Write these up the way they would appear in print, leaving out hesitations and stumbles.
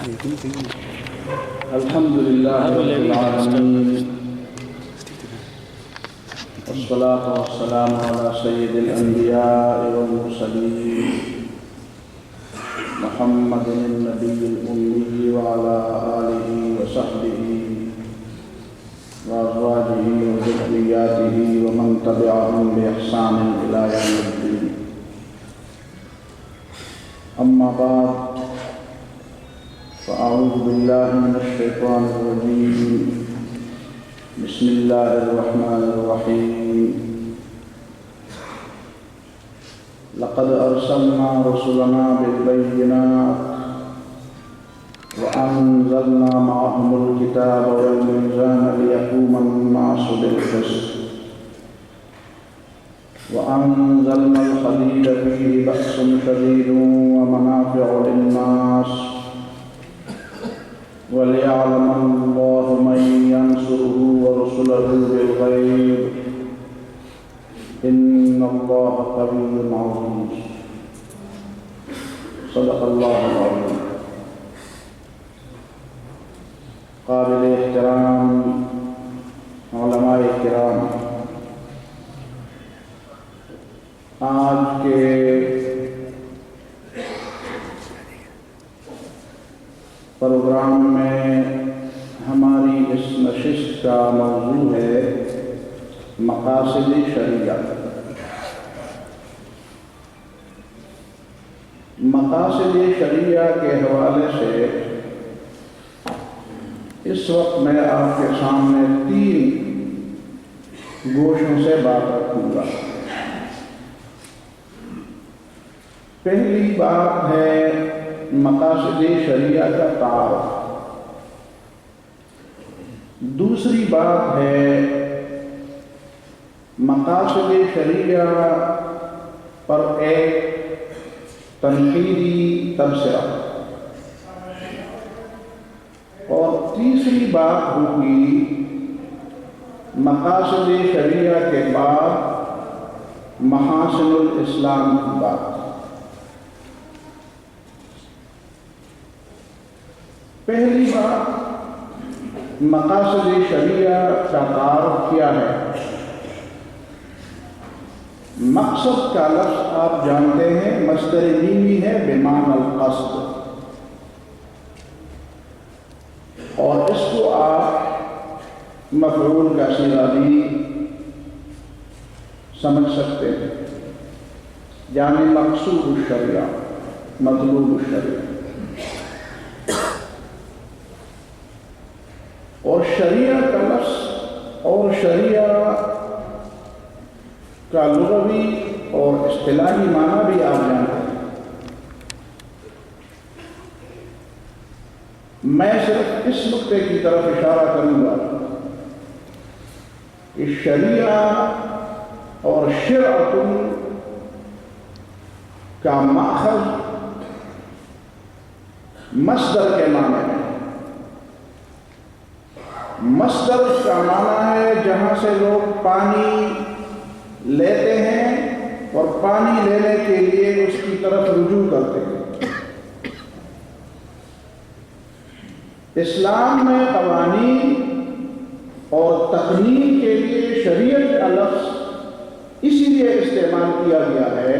الحمد لله رب العالمين والصلاة والسلام على سيد الأنبياء والمرسلين محمد النبي الأمي وعلى آله وصحبه وأزواجه وذرياته ومن تبعهم بإحسان إلى يوم الدين. أما بعد فأعوذ بالله من الشيطان الرجيم. بسم الله الرحمن الرحيم. لقد أرسلنا رسلنا بالبينات وأنزلنا معهم الكتاب والميزان ليقوم الناس بالقسط وأنزلنا الحديد فيه بأس شديد ومنافع للناس وليعلم الله من ينصره ورسله بالغيب إن الله قوي عزيز. صدق الله العظيم. قابل احترام علماء کرام، آج کے پروگرام میں ہماری اس نشست کا موضوع ہے مقاصد شریعہ. مقاصد شریعہ کے حوالے سے اس وقت میں آپ کے سامنے 3 گوشوں سے بات رکھوں گا. پہلی بات ہے مقاصد شریعہ کا تعارف. دوسری بات ہے مقاصد شریعہ پر ایک تنقیدی تبصرہ. اور تیسری بات ہوگی مقاصد شریعہ کے بعد محاسن الاسلام کی بات. پہلی بات مقاصد شریعہ کا تعارف کیا ہے. مقصد کا لفظ آپ جانتے ہیں مصدر میمی ہے بمعنی القصد، اور اس کو آپ مفعول کا صیغہ بھی سمجھ سکتے ہیں، یعنی مقصود الشریعہ، مطلوب الشریعہ. اور شریعہ کا لفظ اور شریعہ کا لغوی اور اصطلاحی معنی بھی آپ جانتے ہیں. میں صرف اس نقطے کی طرف اشارہ کروں گا کہ شریعہ اور شرعۃ کا ماخذ مصدر کے معنی میں. مصدر کا معنی ہے جہاں سے لوگ پانی لیتے ہیں اور پانی لینے کے لیے اس کی طرف رجوع کرتے ہیں. اسلام میں قوانین اور تقنین کے لیے شریعت کا لفظ اسی لیے استعمال کیا گیا ہے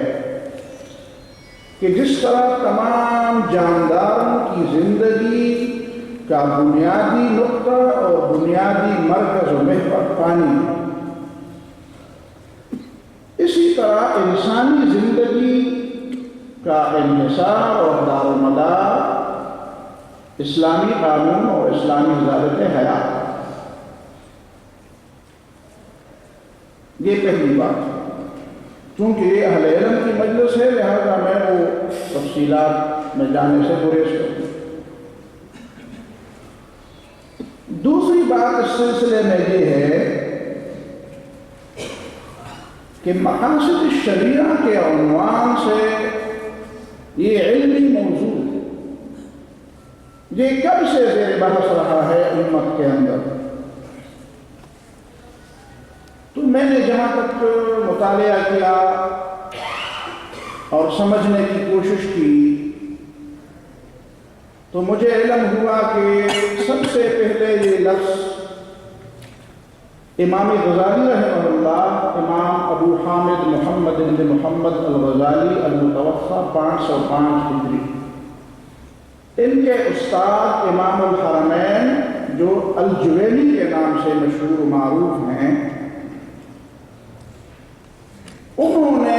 کہ جس طرح تمام جانداروں کی زندگی کا بنیادی نقطہ اور بنیادی مرکز و محور پانی، اسی طرح انسانی زندگی کا انحصار اور دار و مدار اسلامی قانون اور اسلامی ضابطۂ حیات. یہ پہلی بات. چونکہ یہ اہل علم کی مجلس ہے لہذا میں وہ تفصیلات میں جانے سے گریز کروں. دوسری بات اس سلسلے میں یہ ہے کہ مقاصد شریعہ کے عنوان سے یہ علمی موضوع یہ کب سے زیر بحث رہا ہے امت کے اندر. تو میں نے جہاں تک مطالعہ کیا اور سمجھنے کی کوشش کی تو تو مجھے علم ہوا کہ سب سے پہلے یہ لفظ امام غزالی رحمہ اللہ، امام ابو حامد محمد بن محمد الغزالی المتوفى 505 ہجری، ان کے استاد امام الحرمین جو الجوینی کے نام سے مشہور و معروف ہیں، انہوں نے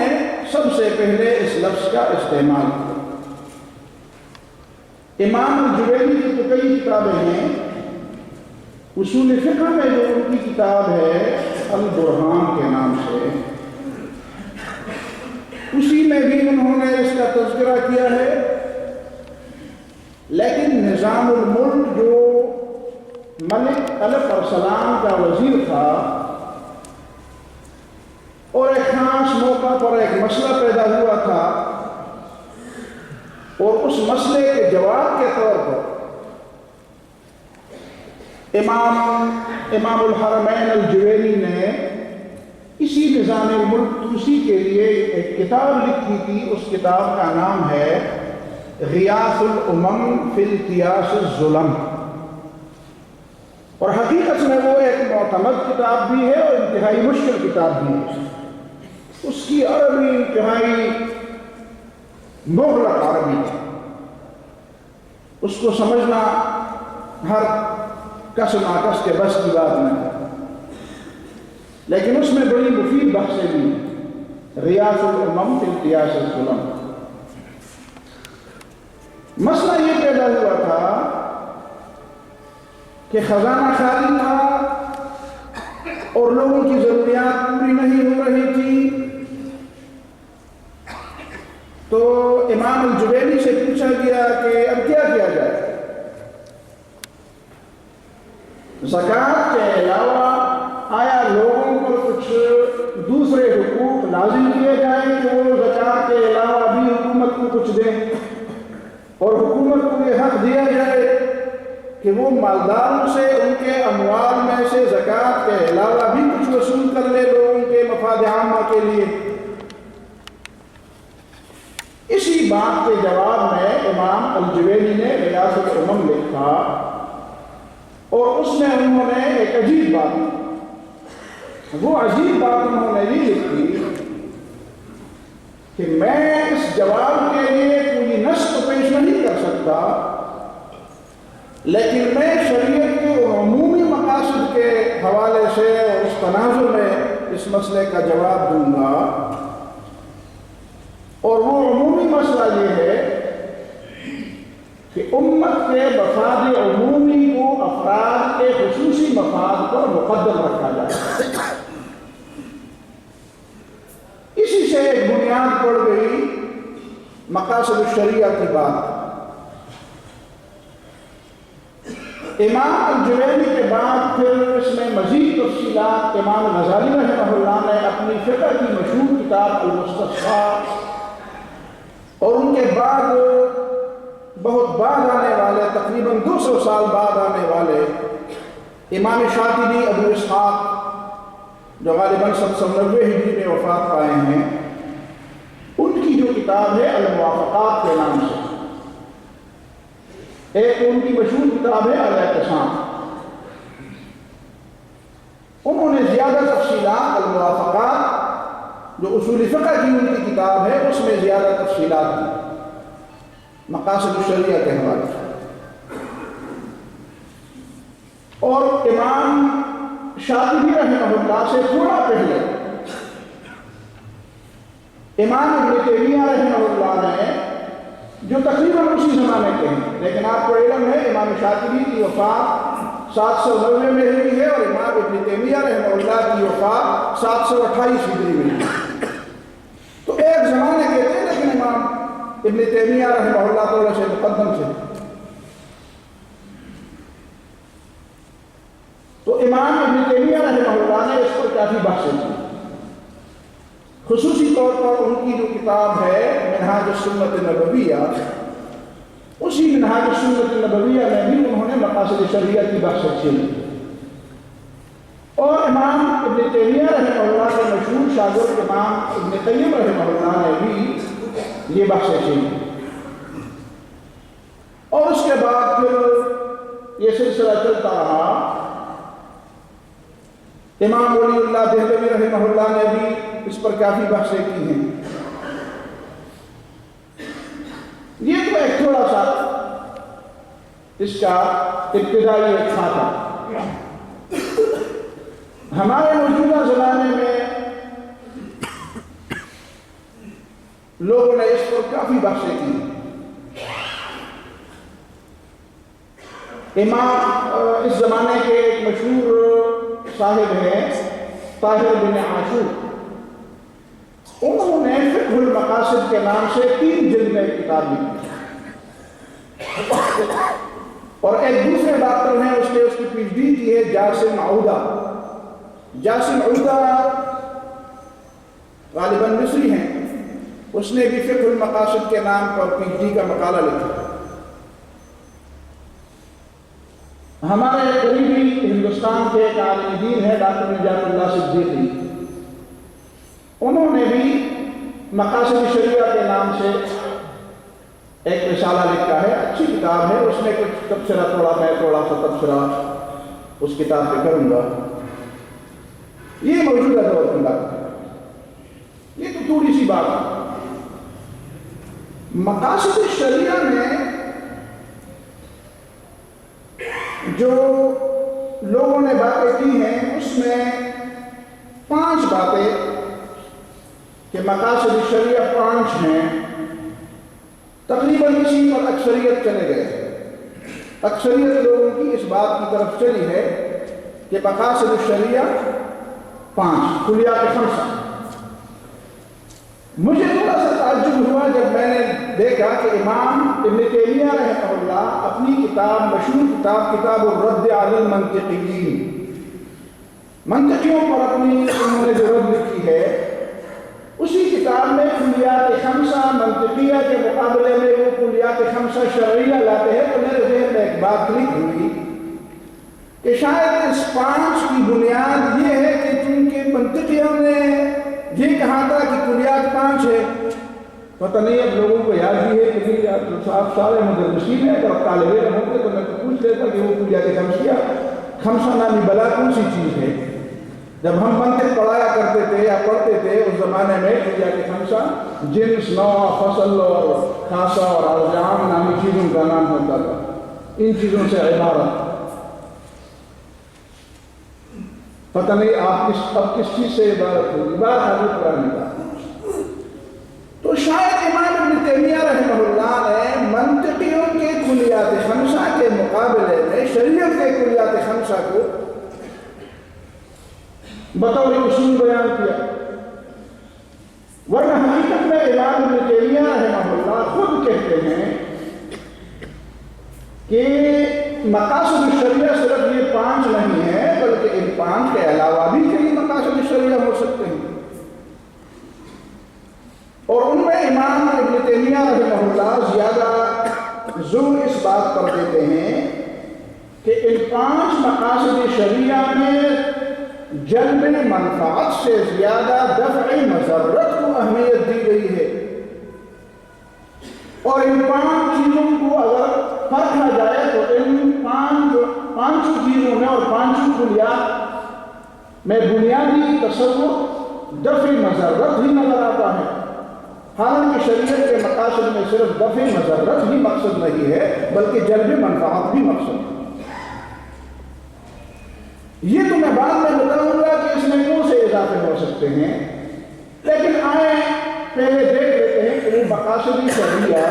سب سے پہلے اس لفظ کا استعمال کیا۔ امام الجوینی کی تو کئی کتابیں ہیں، اصول فقہ میں جو ان کی کتاب ہے البرہان کے نام سے، اسی میں بھی انہوں نے اس کا تذکرہ کیا ہے، لیکن نظام الملک جو ملک الف ارسلان کا وزیر تھا، اور ایک خاص موقع پر ایک مسئلہ پیدا ہوا تھا، اور اس مسئلے کے جواب کے طور پر امام الحرمین الجوینی نے اسی نظام الملک توسی کے لیے ایک کتاب لکھی تھی۔ اس کتاب کا نام ہے غیاث الامم فی التیاس الظلم، اور حقیقت میں وہ ایک معتمد کتاب بھی ہے اور انتہائی مشکل کتاب بھی ہے۔ اس کی عربی انتہائی مغلق عربی ہے، اس کو سمجھنا ہر کس ناکس کے بس کی بات نہیں ہے، لیکن اس میں بڑی مفید بحثیں بھی ہیں۔ غیاث الامم فی التیاس الظلم، مسئلہ یہ پیدا ہوا تھا کہ خزانہ خالی تھا اور لوگوں کی ضروریات پوری نہیں ہو رہی تھی، تو امام الجوینی سے پوچھا گیا کہ اب کیا کیا جائے؟ زکوٰۃ کے علاوہ آیا لوگوں کو کچھ دوسرے حقوق لازم کیے جائیں کہ وہ زکوٰۃ کے علاوہ بھی حکومت کو کچھ دیں، اور حکومت کو یہ حق دیا جائے کہ وہ مالداروں سے ان کے اموال میں سے زکوٰۃ کے علاوہ بھی کچھ وصول کر لے لوگوں کے مفاد عامہ کے لیے۔ اسی بات کے جواب میں امام الجوینی نے غیاث الامم لکھا، اور اس میں انہوں نے ایک عجیب بات، وہ عجیب بات انہوں نے یہ لکھی کہ میں اس جواب کے لیے کوئی نص تو پیش نہیں کر سکتا، لیکن میں شریعت کے عمومی مقاصد کے حوالے سے اور اس تناظر میں اس مسئلے کا جواب دوں گا، اور وہ عمومی مسئلہ یہ ہے کہ امت کے مفاد عمومی کو افراد کے خصوصی مفاد پر مقدم رکھا جائے۔ اسی سے ایک بنیاد پڑ گئی مقاصد الشریعہ کی بات۔ امام الجوینی کے بعد پھر اس میں مزید تفصیلات امام غزالی رحمہ اللہ نے اپنی فقہ کی مشہور کتاب المستصفیٰ، اور ان کے بعد بہت بعد آنے والے، تقریباً 200 سال بعد آنے والے امام شاطبی ابو اسحاق جو غالباً 790 ہجری میں وفات پائے ہیں، ان کی جو کتاب ہے الموافقات کے نام سے، ایک ان کی مشہور کتاب ہے الاعتصام، انہوں نے زیادہ تفصیلات الموافقات جو اصول فقہ کی ان کی کتاب ہے اس میں زیادہ تفصیلات ہیں مقاصد الشریعہ کے حوالے سے۔ اور امام شاطبی رحمہ اللہ سے تھوڑا پہلے امام ابن تیمیہ رحمہ اللہ نے، جو تقریباً اسی زمانے کے ہیں، لیکن آپ کو علم ہے امام شاطبی کی وفات 790 میں ہوئی ہے اور امام ابن تیمیہ رحمہ اللہ کی وفات 728 ہجری میں ہوئی، تو ایک زمانے کے تھے، لیکن امام ابن تیمیہ رحمہ اللہ تعالیٰ سے مقدم سے۔ تو امام ابن تیمیہ رحمہ اللہ نے اس پر کافی بحثیں کی، خصوصی طور پر ان کی جو کتاب ہے منہاج السنت النبویہ، اسی منہاج السنت النبویہ میں بھی انہوں نے مقاصد شریعہ کی بحثیں کی، اور امام ابن تیمیہ رحمہ اللہ کے مشہور شاگرد امام ابن قیم رحمہ اللہ نے بھی یہ بحثیں کی، اور اس کے بعد یہ سلسلہ چلتا رہا۔ امام ولی اللہ دہلوی رحمہ اللہ نے بھی اس پر کافی بحثیں کی ہیں۔ یہ تو ایک تھوڑا سا اس کا ابتدائی ایک خاکہ۔ ہمارے موجودہ زمانے میں لوگوں نے اس پر کافی بحثیں کی۔ امام اس زمانے کے ایک مشہور صاحب ہیں طاہر بن عاشور، انہوں نے فقہ المقاصد کے نام سے 3 جلد میں کتاب لکھی، اور ایک دوسرے ڈاکٹر ہیں اس نے اس کی پی ایچ ڈی کی ہے، جاسم عودہ۔ جاسم عودہ غالباً مصری ہیں، اس نے بھی فقہ المقاصد کے نام پر پی ایچ ڈی کا مقالہ لکھا۔ ہمارے قریبی ہندوستان کے ایک عالم دین ہے ڈاکٹر نجات اللہ صدیقی، انہوں نے بھی مقاصد شریعہ کے نام سے ایک رسالہ لکھا ہے، اچھی کتاب ہے، اس میں کچھ تبصرہ میں تھوڑا سا تبصرہ اس کتاب پہ کروں گا۔ یہ موجودہ دور کی بات ہے، یہ تو تھوڑی سی بات ہے۔ مقاصد شریعہ میں جو لوگوں نے باتیں کی ہیں اس میں 5 باتیں کہ مقاصد شریعہ 5 ہیں، تقریباً اسی پر اکثریت چلے گئے۔ اکثریت لوگوں کی اس بات کی طرف چلی ہے کہ مقاصد شریعہ 5 کلیات 5۔ مجھے تھوڑا سا تعجب ہوا جب میں نے دیکھا کہ امام ابن تیمیہ رحمہ اللہ اپنی کتاب، مشہور کتاب الرد علی المنطقیین، منطقیوں پر اپنی انہوں نے جو رد لکھی ہے، اسی کتاب میں کلیات 5 منطقیہ کے مقابلے میں وہ کلیات 5 شرعیہ لاتے ہیں۔ تو میرے ذہن میں ایک بات کلک ہوئی کہ شاید اس 5 کی بنیاد یہ ہے کہ چونکہ منطقیوں نے یہ کہا تھا کہ کلیات 5 ہے، پتہ نہیں اب لوگوں کو یاد بھی ہے کہ آپ سارے مدرسین ہیں، اگر طالب علم ہوتے تو میں پوچھ لیتا کہ وہ کلیات 5 نامی بلا کون سی چیز ہے۔ جب ہم منطق پڑھایا کرتے تھے یا پڑھتے تھے اس زمانے میں کلیات 5 جنس، نوع، فصل اور خاصہ اور ارجام نامی چیزوں کا نام ہوتا تھا، ان چیزوں سے عبارت۔ پتہ نہیں اب کس چیز سے عبارت ہوگی، بہرحال پرانی بات۔ تو شاید امام ابن تیمیہ رحمہ اللہ نے منطقیوں کے کلیات 5 کے مقابلے میں شریعت کے کلیات 5 کو بطور اصول بیان کیا، ورنہ حقیقت میں امام ابن تیمیہ رحمہ اللہ خود کہتے ہیں کہ مقاصد شریعہ صرف یہ 5 نہیں ہے، بلکہ ان 5 کے علاوہ بھی کئی مقاصد شریعہ ہو سکتے ہیں۔ اور ان میں امام ابن تیمیہ رحمہ اللہ زیادہ زور اس بات پر دیتے ہیں کہ ان 5 مقاصد شریعہ میں جلب منفعت سے زیادہ دفع مضرت کو اہمیت دی گئی ہے، اور ان 5 چیزوں کو اگر پرکھا جائے تو ان 5 چیزوں میں اور 5 کلیات میں بنیادی تصور دفع مضرت ہی نظر آتا ہے۔ حالانکہ شریعت کے مقاصد میں صرف دفع مضرت ہی مقصد نہیں ہے، بلکہ جلب منفعت بھی مقصد ہے۔ یہ تو میں بعد میں بتاؤں گا کہ اس میں کون سے اضافے ہو سکتے ہیں، لیکن آئیں پہلے دیکھ لیتے ہیں کہ وہ مقاصد شریعہ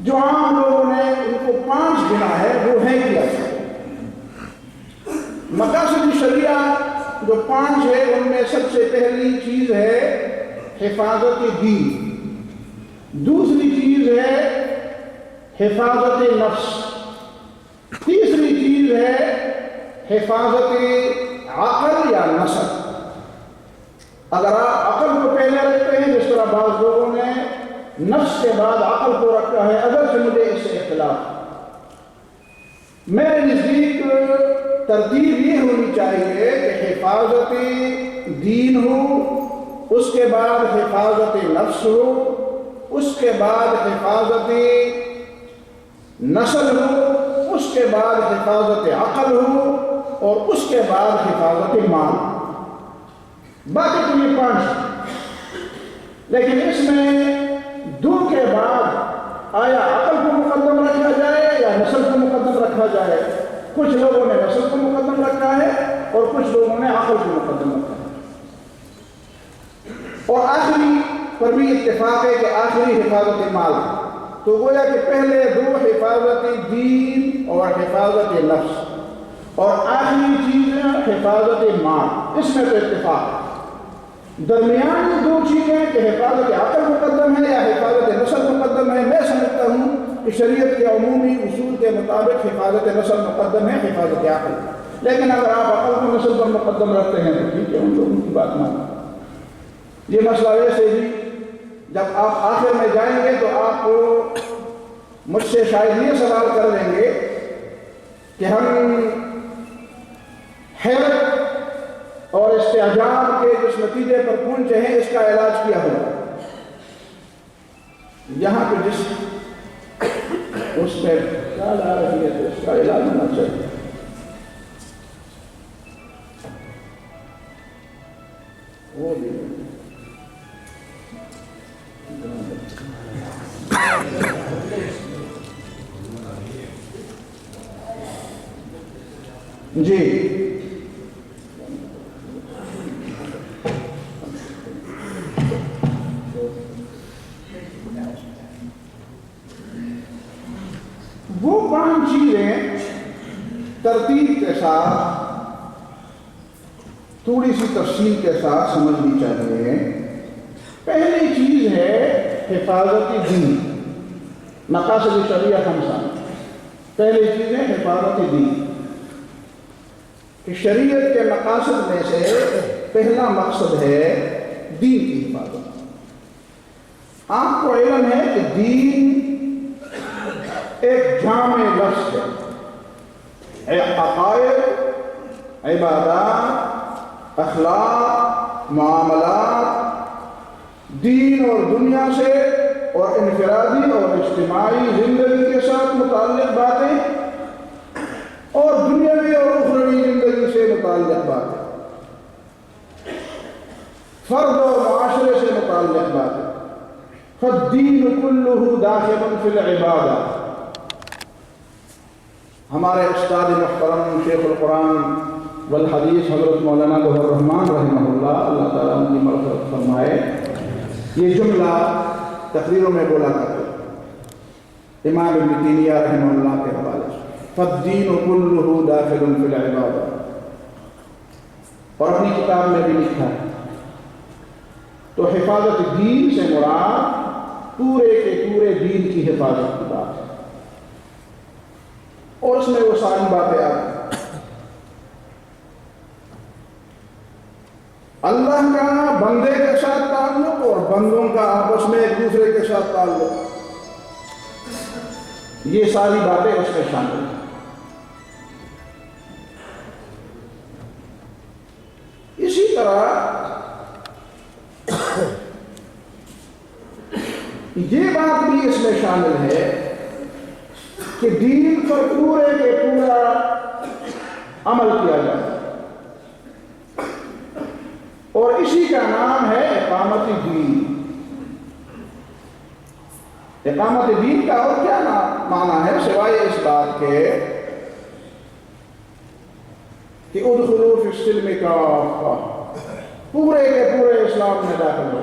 جو عام لوگوں نے ان کو 5 گنا ہے وہ ہے کیا۔ مقاصد شریعہ جو 5 ہے ان میں سب سے پہلی چیز ہے حفاظت دین، دوسری چیز ہے حفاظت نفس، تیسری چیز ہے حفاظت عقل یا نسل۔ اگر آپ عقل کو پہلے رکھتے ہیں، جس طرح بعض لوگوں نے نفس کے بعد عقل کو رکھا ہے، اگرچہ مجھے اس سے اختلاف، میرے نزدیک ترتیب یہ ہونی چاہیے کہ حفاظت دین ہو، اس کے بعد حفاظت نفس ہو، اس کے بعد حفاظت نسل ہو، اس کے بعد حفاظت عقل ہو اور اس کے بعد حفاظت مال. باقی تو یہ 5. لیکن اس میں 2 کے بعد آیا عقل کو مقدم رکھا جائے یا نسل کو مقدم رکھا جائے؟ کچھ لوگوں نے نسل کو مقدم رکھا ہے اور کچھ لوگوں نے عقل کو مقدم رکھا ہے. اور آخری پر بھی اتفاق ہے کہ آخری حفاظت مال. تو گویا کہ پہلے 2 حفاظت دین اور حفاظت نفس، اور آخری چیز ہے حفاظت مال. اس میں تو اتفاق ہے. درمیان 2 چیزیں کہ حفاظت عقل مقدم ہے یا حفاظت نسل مقدم ہے، میں سمجھتا ہوں کہ شریعت کے عمومی اصول کے مطابق حفاظت نسل مقدم ہے حفاظت عقل. لیکن اگر آپ عقل کو نسل پر مقدم رکھتے ہیں تو ٹھیک ہے، ان لوگوں کی بات مانیں. یہ مسئلہ ویسے بھی جب آپ آخر میں جائیں گے تو آپ مجھ سے شاید یہ سوال کر لیں گے کہ ہم حیرت اور استعجاب کے جس نتیجے پر پہنچے ہیں اس کا علاج کیا ہوگا. یہاں پہ جس اس پہ کیا لا رہی ہے تو اس کا علاج ہونا چاہیے. وہ بھی جی وہ 5 چیزیں ترتیب کے ساتھ تھوڑی سی تفصیل کے ساتھ سمجھنی چاہیے. پہلی چیز ہے حفاظت دین. مقاصد شریعہ 5. پہلی چیز ہے حفاظت دین. کہ شریعت کے مقاصد میں سے پہلا مقصد ہے دین کی حفاظت. آپ کو علم ہے کہ دین ایک جامع لفظ ہے. عقائد، عبادات، اخلاق، معاملات، دین اور دنیا سے اور انفرادی اور اجتماعی زندگی کے ساتھ متعلق باتیں اور دنیاوی اور اخروی زندگی سے متعلق باتیں، فرد اور معاشرے سے متعلق باتیں. فالدین کلہ داخل فی العبادہ. ہمارے استاد محترم شیخ القرآن والحدیث حضرت مولانا ظہور الرحمان رحمہ اللہ، اللہ تعالیٰ ان کی مغفرت فرمائے، یہ جملہ تقریروں میں بولا کرتے امام ابن تیمیہ رحمہ اللہ کے حوالے سے. فالدین کلہ داخل فی العبادہ. اور اپنی کتاب میں بھی لکھا ہے. تو حفاظت دین سے مراد پورے کے پورے دین کی حفاظت کی بات ہے. اور اس میں وہ ساری باتیں آتی ہیں. اللہ کا بندے کے ساتھ تعلق اور بندوں کا آپس میں ایک دوسرے کے ساتھ تعلق، یہ ساری باتیں اس میں شامل ہیں. اسی طرح یہ بات بھی اس میں شامل ہے کہ دین پر پورے کے پورا عمل کیا جائے، اور اسی کا نام ہے اقامت دین. اقامت دین کا اور کیا معنی ہے سوائے اس بات کے کہ ادخلوا فی السلم کافہ، پورے کے پورے اسلام میں داخل ہو.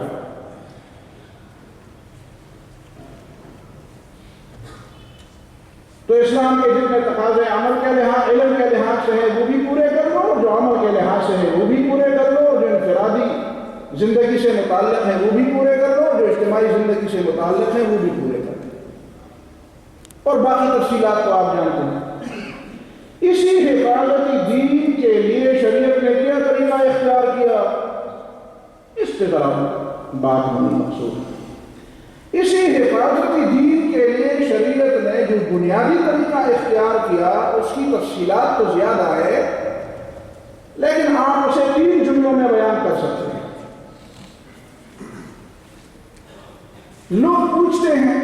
تو اسلام کے جتنے تقاضے عمل کے لحاظ علم کے لحاظ سے ہیں وہ بھی پورے کر لو، جو عمل کے لحاظ سے ہیں وہ بھی پورے کر لو، جو انفرادی زندگی سے متعلق ہیں وہ بھی پورے کر لو، جو اجتماعی زندگی سے متعلق ہیں وہ بھی پورے کر لو. اور باقی تفصیلات تو آپ جانتے ہیں. اسی حفاظت دین کے لیے شریعت نے کیا طریقہ اختیار کیا، اس پہ ذرا بات ہونی مقصود ہے. اسی حفاظت دین کے لیے شریعت نے جو بنیادی طریقہ اختیار کیا اس کی تفصیلات تو زیادہ ہے، لیکن آپ اسے 3 جملوں میں بیان کر سکتے ہیں. لوگ پوچھتے ہیں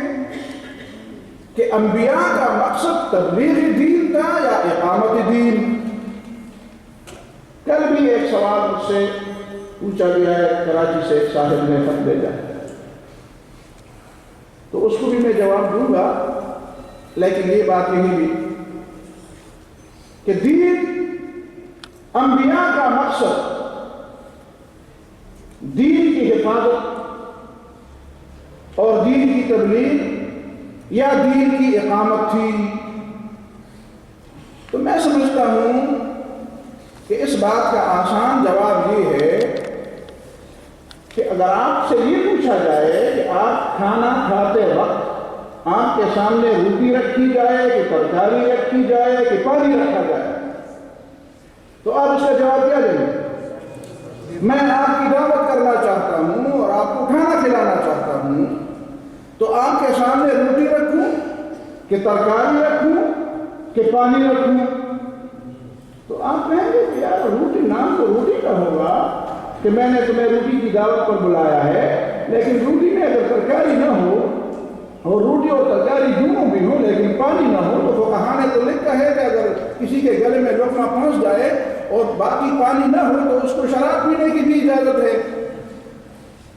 کہ انبیاء کا مقصد تبلیغ دین تھا یا اقامت دین؟ کل بھی ایک سوال مجھ سے پوچھا گیا ہے، کراچی سے ایک صاحب نے خط بھیجا ہے، تو اس کو بھی میں جواب دوں گا، لیکن یہ بات یہی بھی کہ دین، انبیاء کا مقصد دین کی حفاظت اور دین کی تبلیغ یا دین کی اقامت تھی؟ تو میں سمجھتا ہوں کہ اس بات کا آسان جواب یہ ہے کہ اگر آپ سے یہ پوچھا جائے کہ آپ کھانا کھاتے وقت آپ کے سامنے روٹی رکھی جائے کہ ترکاری رکھی جائے کہ پانی رکھا جائے، تو آپ اس کا جواب کیا دیں گے؟ میں آپ کی دعوت کرنا چاہتا ہوں اور آپ کو کھانا کھلانا چاہتا ہوں، تو آپ کے سامنے روٹی رکھوں کہ ترکاری رکھوں کہ پانی رکھوں؟ تو آپ کہیں گے کہ یار روٹی، نام تو روٹی کا ہوگا کہ میں نے تمہیں روٹی کی دعوت پر بلایا ہے، لیکن روٹی میں اگر ترکاری نہ ہو اور روٹی اور ترکاری دونوں بھی ہو لیکن پانی نہ ہو، تو فقہا نے تو لکھا ہے کہ اگر کسی کے گلے میں لقمہ پہنچ جائے اور باقی پانی نہ ہو تو اس کو شراب پینے کی بھی اجازت ہے۔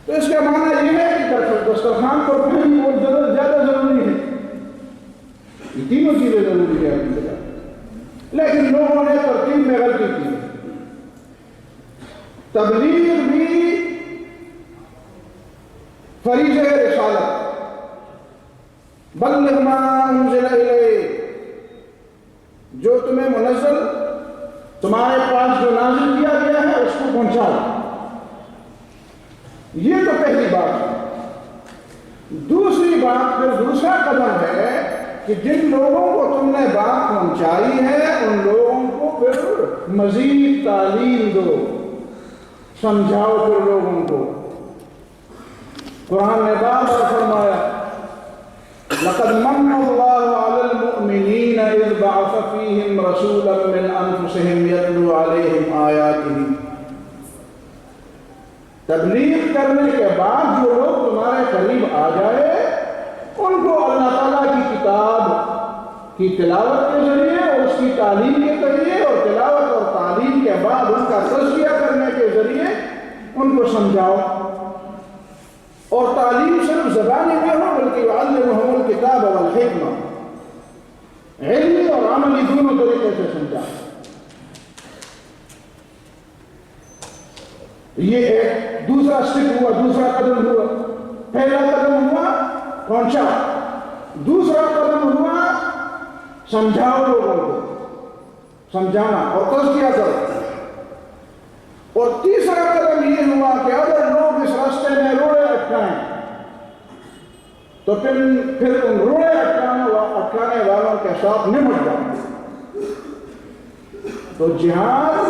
تو اس کا معنی یہ ہے کہ دسترخوان پر پانی اور زیادہ ضروری ہے، یہ تینوں چیزیں ضروری ہے اپنی جگہ، لیکن لوگوں نے ترتیب میں غلطی کی۔ تبلیغ بھی فریضہ رسالت، بلغ ما انزل الیک، جو تمہیں منزل، تمہارے پاس جو نازل کیا گیا ہے اس کو پہنچاؤ، یہ تو پہلی بات ہے۔ دوسری بات، پھر دوسرا قدم ہے کہ جن لوگوں کو تم نے بات پہنچائی ہے ان لوگوں کو پھر مزید تعلیم دو، سمجھاؤ پھر لوگوں کو۔ قرآن نے بار بار فرمایا لقد من اللہ علی المؤمنین اذ بعث فیہم رسولا من انفسہم یتلو علیہم آیاتہ۔ تبلیغ کرنے کے بعد جو لوگ تمہارے قریب آ جائے ان کو اللہ تعالیٰ کی کتاب کی تلاوت کے ذریعے اور اس کی تعلیم کے ذریعے اور تلاوت اور تعلیم کے بعد ان کا تزکیہ کرنے کے ذریعے ان کو سمجھاؤ، اور تعلیم صرف زبانی نہ ہو بلکہ یعلمہم الکتاب والحکمہ، علمی اور عملی دونوں طریقے سے سمجھاؤ۔ یہ ایک دوسرا سٹیپ ہوا، دوسرا قدم ہوا۔ پہلا قدم ہوا پہنچا، دوسرا قدم ہوا سمجھاؤ لوگوں کو، سمجھانا اور تزکیہ کرو، اور تیسرا قدم یہ ہوا کہ اگر لوگ اس راستے میں روڑے اٹکائیں تو پھر ان روڑے اٹکانے والوں کے ساتھ نمٹ جاؤ۔ تو جہاد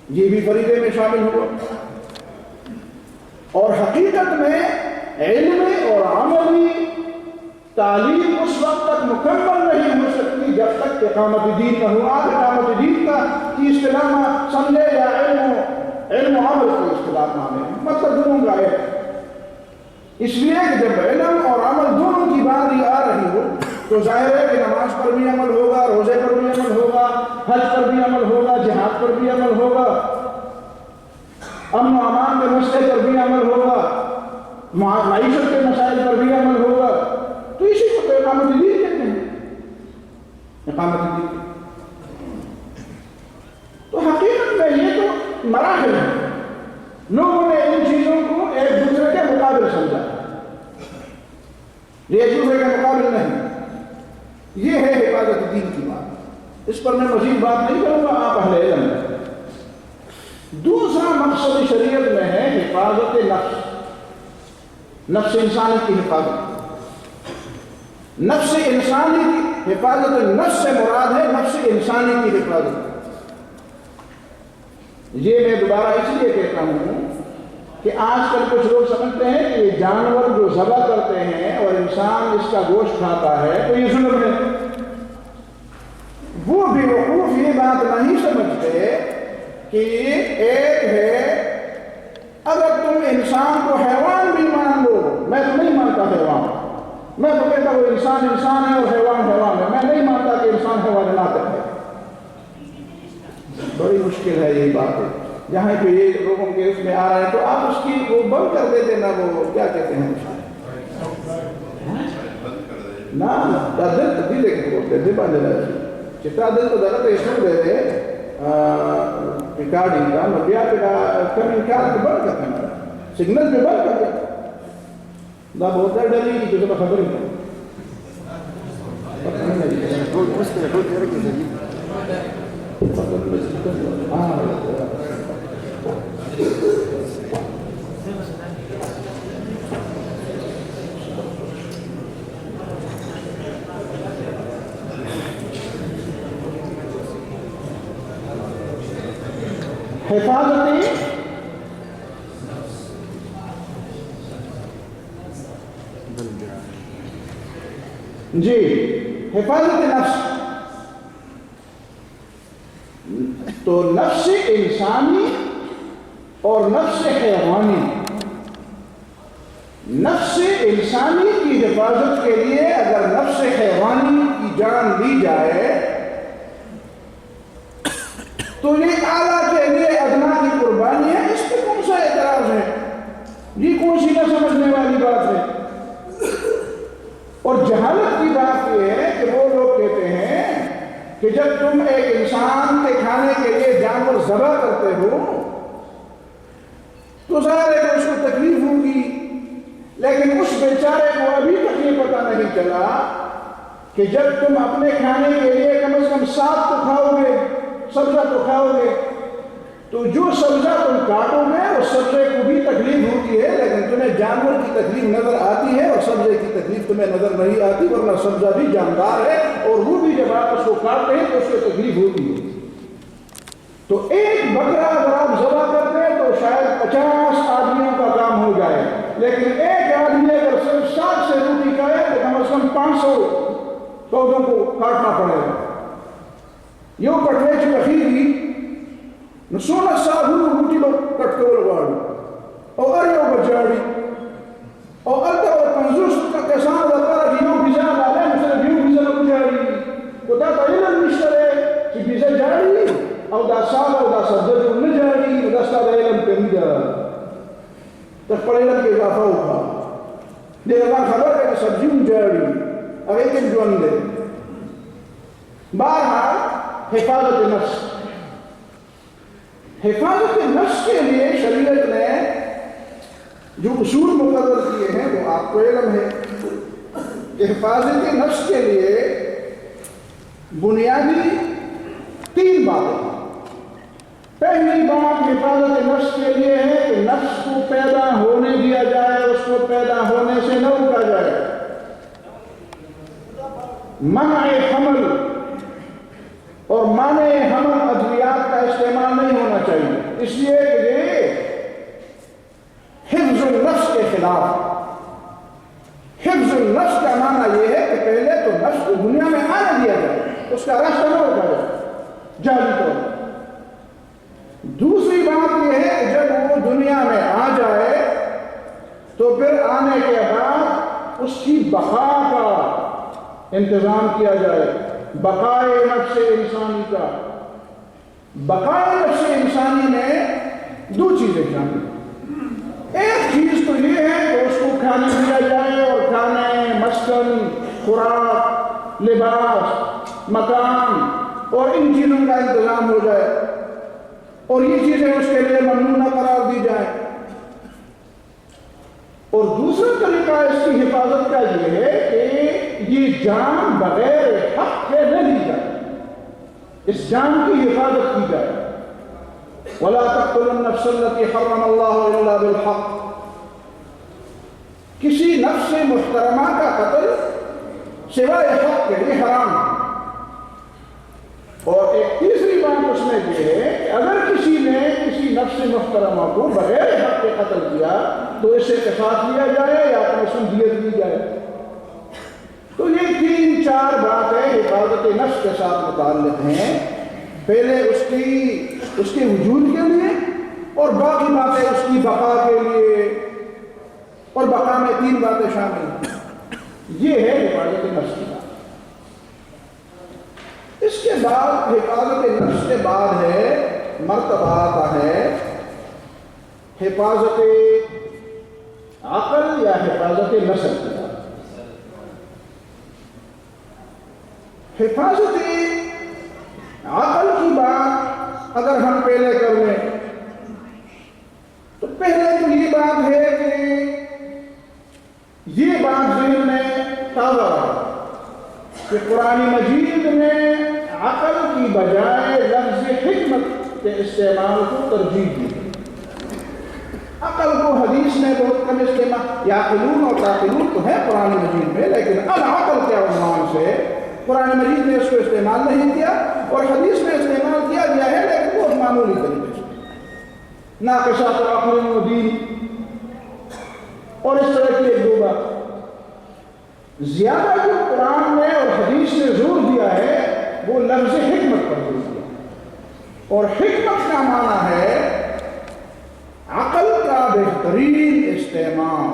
یہ بھی فریضے میں شامل ہوا، اور حقیقت میں علمی اور عملی تعلیم اس وقت تک مکمل نہیں ہو سکتی جب تک اقامت دین نہ ہو۔ آپ اقامت دین کی اصطلاح سمجھے یا علم و عمل کی اصطلاح میں مطلب دونوں کا ہے، اس لیے کہ جب علم اور عمل دونوں کی بات ہی آ رہی ہو تو ظاہر ہے کہ نماز پر بھی عمل ہوگا، روزے پر بھی عمل ہوگا، حج پر بھی عمل ہوگا، جہاد پر بھی عمل ہوگا، امن و امان کے مسئلے پر بھی عمل ہوگا، معیشت کے مسائل پر بھی عمل ہوگا۔ تو اسی کو تو اقامت دین کہتے ہیں، اقامت دین۔ تو حقیقت میں یہ تو مراحل ہیں، لوگوں نے ان چیزوں کو ایک دوسرے کے مقابل سمجھا، یہ ایک دوسرے کے مقابل نہیں، یہ ہے حفاظت دین کی بات۔ اس پر میں مزید بات نہیں کروں گا، آپ اہل علم ہیں۔ دوسرا مقصد شریعت میں ہے حفاظت نفس، نفس انسانی کی حفاظت۔ نفس انسانی کی حفاظت، نفس سے مراد ہے نفس انسانی کی حفاظت۔ یہ میں دوبارہ اس لیے کہتا ہوں کہ آج کل کچھ لوگ سمجھتے ہیں کہ یہ جانور جو ذبح کرتے ہیں اور انسان اس کا گوشت کھاتا ہے تو یہ ظلم ہے۔ وہ بے وقوف یہ بات نہیں سمجھتے کہ ایک ہے اگر تم انسان کو حیوان بھی مان لو، میں تو نہیں مانتا حیوان، میں تو کہتا ہوں انسان انسان ہے اور حیوان حیوان ہے، میں نہیں مانتا کہ انسان حیوان ناطق ہے۔ بڑی مشکل ہے یہی بات ہے، جہاں پہ یہ لوگوں کے اس میں آ رہا ہے تو آپ اس کی وہ بند کر دیتے نا، وہ کیا کہتے ہیں نا دل دل کے بولتے دل باندھ رہا ہے چتا دل تو درد ایسو دے دے ریکارڈنگ کا مبیا پہ کمیونکار کو بند کرتے ہیں، سگنل پہ بند کر دیتے دا بہت ہے ڈلی کی جو خبر ہی حفاظتی جی حفاظت نفس، تو نفس انسانی اور نفس حیوانی، نفس انسانی کی حفاظت کے لیے اگر نفس حیوانی کی جان لی جائے تو یہ اعلیٰ کے لیے ادنا کی قربانی ہے، اس پہ کون سا اعتراض ہے؟ یہ کون سی نہ سمجھنے والی بات ہے؟ اور جہالت کی بات یہ ہے کہ وہ لوگ کہتے ہیں کہ جب تم ایک انسان کے کھانے کے لیے جانور ذبح کرتے ہو تو ظاہر ہے کہ اس کو تکلیف ہوگی، لیکن اس بیچارے کو ابھی تک یہ پتہ نہیں چلا کہ جب تم اپنے کھانے کے لیے کم از کم 7 تو کھاؤ گے، سبزہ تو کھاؤ گے، تو جو سبزہ تم کاٹو گے اس سبزے کو بھی تکلیف ہوتی ہے، لیکن تمہیں جانور کی تکلیف نظر آتی ہے اور سبزے کی تکلیف تمہیں نظر نہیں آتی، ورنہ سبزہ بھی جاندار ہے اور وہ بھی جب آپ اس کو کاٹتے ہیں تو اس کو تکلیف ہوتی ہے۔ تو ایک بکرا اگر آپ ذبح کرتے ہیں تو شاید 50 آدمیوں کا کام ہو جائے، لیکن ایک آدمی اگر صرف 7 سے روٹی کھائے تو کم از کم 500 پودوں کو کاٹنا پڑے گا۔ یہ کٹوے چکھی نسونا ساہو روٹی لو کٹکو لگاڑی اور ارے وہ بچاڑی اور ارے وہ کنزوس کا کسان لگا دیو بیزا لالا مثلا دیو بیزا لگو جاڑی کو دا تایلن مشترے کہ بیزا جاڑی او دا سالا او دا سبزہ جو نہ جاڑی او دا سالا ایلن پہنگا تک پڑیلن کے اضافہ ہوگا دے اللہ خبر ہے کہ سبزیوں جاڑی اور ایک جوان دے۔ بارحال حفاظت نفس، حفاظت نفس کے لیے شریعت نے جو اصول مقرر کیے ہیں وہ آپ کو علم ہے کہ حفاظت نفس کے لیے بنیادی 3 باتیں۔ پہلی بات حفاظت نفس کے لیے ہے کہ نفس کو پیدا ہونے دیا جائے، اس کو پیدا ہونے سے نہ روکا جائے۔ منع حمل اور مانع حمل ادویات کا استعمال نہیں ہونا چاہیے، اس لیے کہ یہ حفظ النفس کے خلاف۔ حفظ النفس کا معنی یہ ہے کہ پہلے تو نفس کو دنیا میں آنے دیا جائے، اس کا راستہ نہ روکا جائے جاری طور پر۔ دوسری بات یہ ہے کہ جب وہ دنیا میں آ جائے تو پھر آنے کے بعد اس کی بقا کا انتظام کیا جائے، بقائے نفس انسانی کا۔ بقائے نفس انسانی میں 2 چیزیں شامل ہیں۔ ایک چیز تو یہ ہے کہ اس کو کھانے دیا جائے اور کھانے، مسکن، خوراک، لباس، مکان اور ان چیزوں کا انتظام ہو جائے اور یہ چیزیں اس کے لیے ممنوع نہ قرار دی جائیں۔ اور دوسرا طریقہ اس کی حفاظت کا یہ ہے کہ یہ جان بغیر حق کے نہ لی جائے، اس جان کی حفاظت کی جائے۔ وَلَا تَقْتُلُوا النَّفْسَ الَّتِي حَرَّمَ اللَّهُ إِلَّا بِالْحَقِّ، کسی نفس محترمہ کا قتل سوائے حق کے لیے حرام ہے۔ اور ایک تیسری بات اس میں یہ ہے کہ اگر کسی نے کسی نفس محترمہ کو بغیر حق کے قتل کیا تو اسے قصاص لیا جائے یا اپنے دیت لی جائے۔ تو یہ 3-4 باتیں حفاظت نفس کے ساتھ متعلق ہیں، پہلے اس کے وجود کے لیے اور باقی باتیں اس کی بقا کے لیے، اور بقا میں 3 باتیں شامل ہیں۔ یہ ہے حفاظت نفس کی بات۔ اس کے بعد حفاظت نفس کے بعد ہے مرتبہ آتا ہے حفاظت عقل یا حفاظت نسل کی بات۔ حفاظت عقل کی بات اگر ہم پہلے کر لیں تو پہلے تو یہ بات ہے کہ یہ بات ذہن میں تازہ رہا کہ قرآن مجید نے عقل کی بجائے لفظ حکمت کے استعمال کو ترجیح دی۔ عقل کو حدیث میں بہت کم استعمال، یعقلون اور تعقلون تو ہے قرآن مجید میں، لیکن العقل کے عنوان سے قرآن مجید نے اس کو استعمال نہیں کیا، اور حدیث میں استعمال کیا گیا ہے لیکن بہت معمولی طریقے سے، ناقصات عقل و دین اور اس طرح کی ایک دو بات۔ زیادہ جو قرآن نے اور حدیث نے زور دیا ہے وہ لفظ حکمت پر زور دیا، اور حکمت کا معنی ہے عقل کا بہترین استعمال،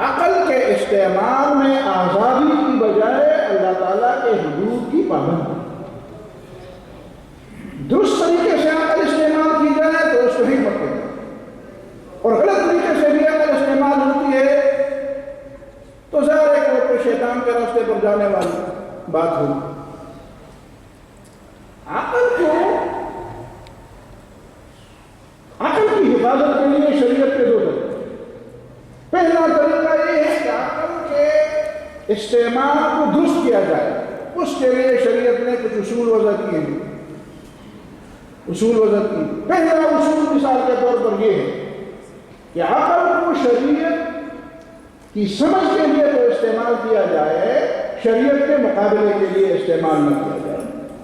عقل کے استعمال میں آزادی کی بجائے اللہ تعالیٰ کے حدود کی پابندی۔ درست طریقے سے عقل استعمال کی جائے تو اس کو حکمت کہتے ہیں، اور غلط طریقے سے بھی عقل استعمال ہوتی ہے تو ظاہر ہے کہ وہ شیطان کے راستے پر جانے والی بات ہوگی۔ عقل کی حفاظت کے لیے شریعت کے دو طریقے۔ پہلا طریقہ یہ ہے کہ عقل کے استعمال کو درست کیا جائے، اس کے لیے شریعت نے کچھ اصول وضع کیے ہیں۔ پہلا اصول مثال کے طور پر یہ ہے کہ عقل کو شریعت کی سمجھ کے لیے تو استعمال کیا جائے، شریعت کے مقابلے کے لیے استعمال نہ کیا جائے۔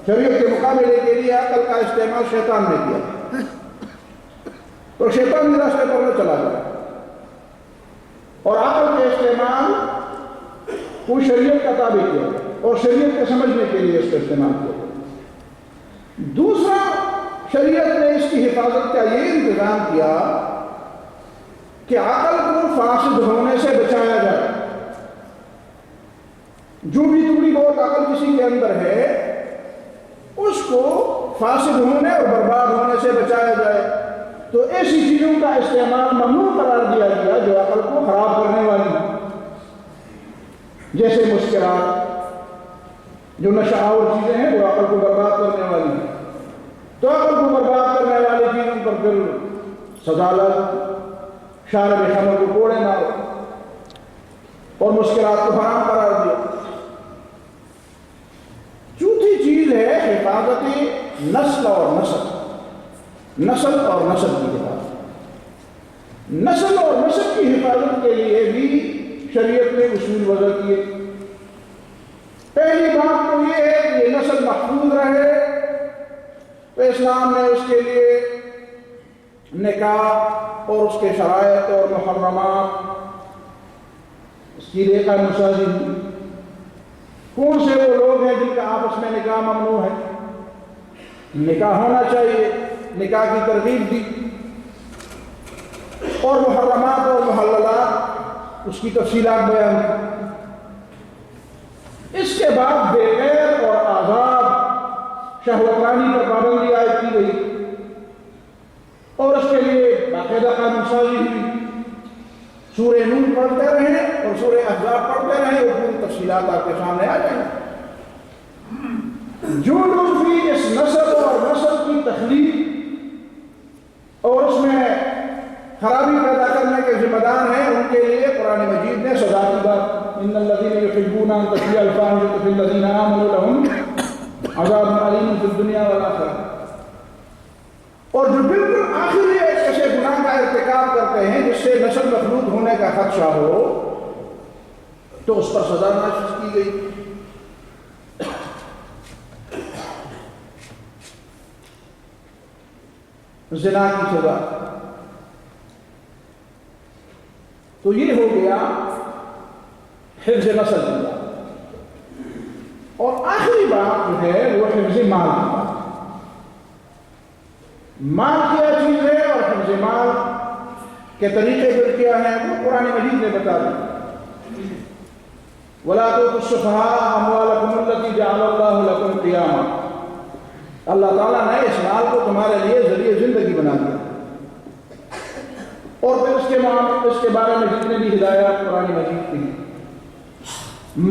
شریعت کے مقابلے کے لیے عقل کا استعمال شیطان نے کیا تو شیطان کے راستے پر نہ چلا جائے، اور عقل کے استعمال کو شریعت کا تابع کیا اور شریعت کے سمجھنے کے لیے اس کا استعمال کیا۔ دوسرا، شریعت نے اس کی حفاظت کا یہ انتظام کیا کہ عقل کو فاسد ہونے سے بچایا جائے۔ جو بھی تھوڑی بہت عقل کسی کے اندر ہے اس کو فاسد ہونے اور برباد ہونے سے بچایا جائے، تو ایسی چیزوں کا استعمال ممنوع قرار دیا گیا جو عقل کو خراب کرنے والی ہیں، جیسے مسکرات، جو نشہور چیزیں ہیں جو عقل کو برباد کرنے والی ہیں۔ تو عقل کو برباد کرنے والی چیزوں پر پھر سزا لگ، شارب خمر کو کوڑے مارو، اور مسکرات کو حرام قرار دیا۔ چوتھی چیز ہے حفاظت نسل اور نسل کی حفاظت۔ نسل اور نسل کی حفاظت کے لیے بھی شریعت نے اصول وضع کیے۔ پہلی بات تو یہ ہے کہ یہ نسل محفوظ رہے، تو اسلام نے اس کے لیے نکاح اور اس کے شرائط اور محرمات، اس کی لیے قانون سازی ہوئی۔ کون سے وہ لوگ ہیں جن کا آپس میں نکاح ممنوع ہے؟ نکاح ہونا چاہیے، نکاح کی ترغیب دی، اور محرمات اور محللات اس کی تفصیلات بیان کی۔ اس کے بعد بے غیر اور آزاد شہوترانی پر پابندی عائد کی گئی، اور اس کے لیے باقاعدہ قانون سازی ہوئی۔ سورہ نور پڑھتے رہیں اور سورہ احزاب پڑھتے رہیں، وہ پوری تفصیلات آپ کے سامنے آ جائیں۔ جو لوگ بھی اس نسل اور نسل کی تخلیق اور اس میں خرابی پیدا کرنے کے ذمہ دار ہیں، ان کے لیے قرآن مجید نے سزا کی بات، ان الذین یحبون ان تشیع الفاحشۃ فی الذین آمنوا لہم عذاب علیم فی الدنیا والآخرہ۔ اور جو بالکل آخری ایک ایسے گناہ کا ارتکاب کرتے ہیں جس سے نسل مخلوط ہونے کا خدشہ ہو، تو اس پر سزا نافذ کی گئی۔ زنا کی سزا۔ تو یہ ہو گیا حفظ نسل کی بات۔ اور آخری بات جو ہے وہ حفظ مال کی بات۔ مال کیا چیز ہے اور حفظ مال کے طریقے پر کیا ہے وہ قرآن مجید نے بتا دیا۔ وَلَا تُؤْتُوا السُّفَهَاءَ أَمْوَالَكُمُ الَّتِي جَعَلَ اللَّهُ لَكُمْ قِيَامًا. اللہ تعالیٰ نے اس مال کو تمہارے لیے ذریعہ زندگی بنا دیا. اور پھر اس کے بارے میں جتنے بھی ہدایات قرآن مجید کی،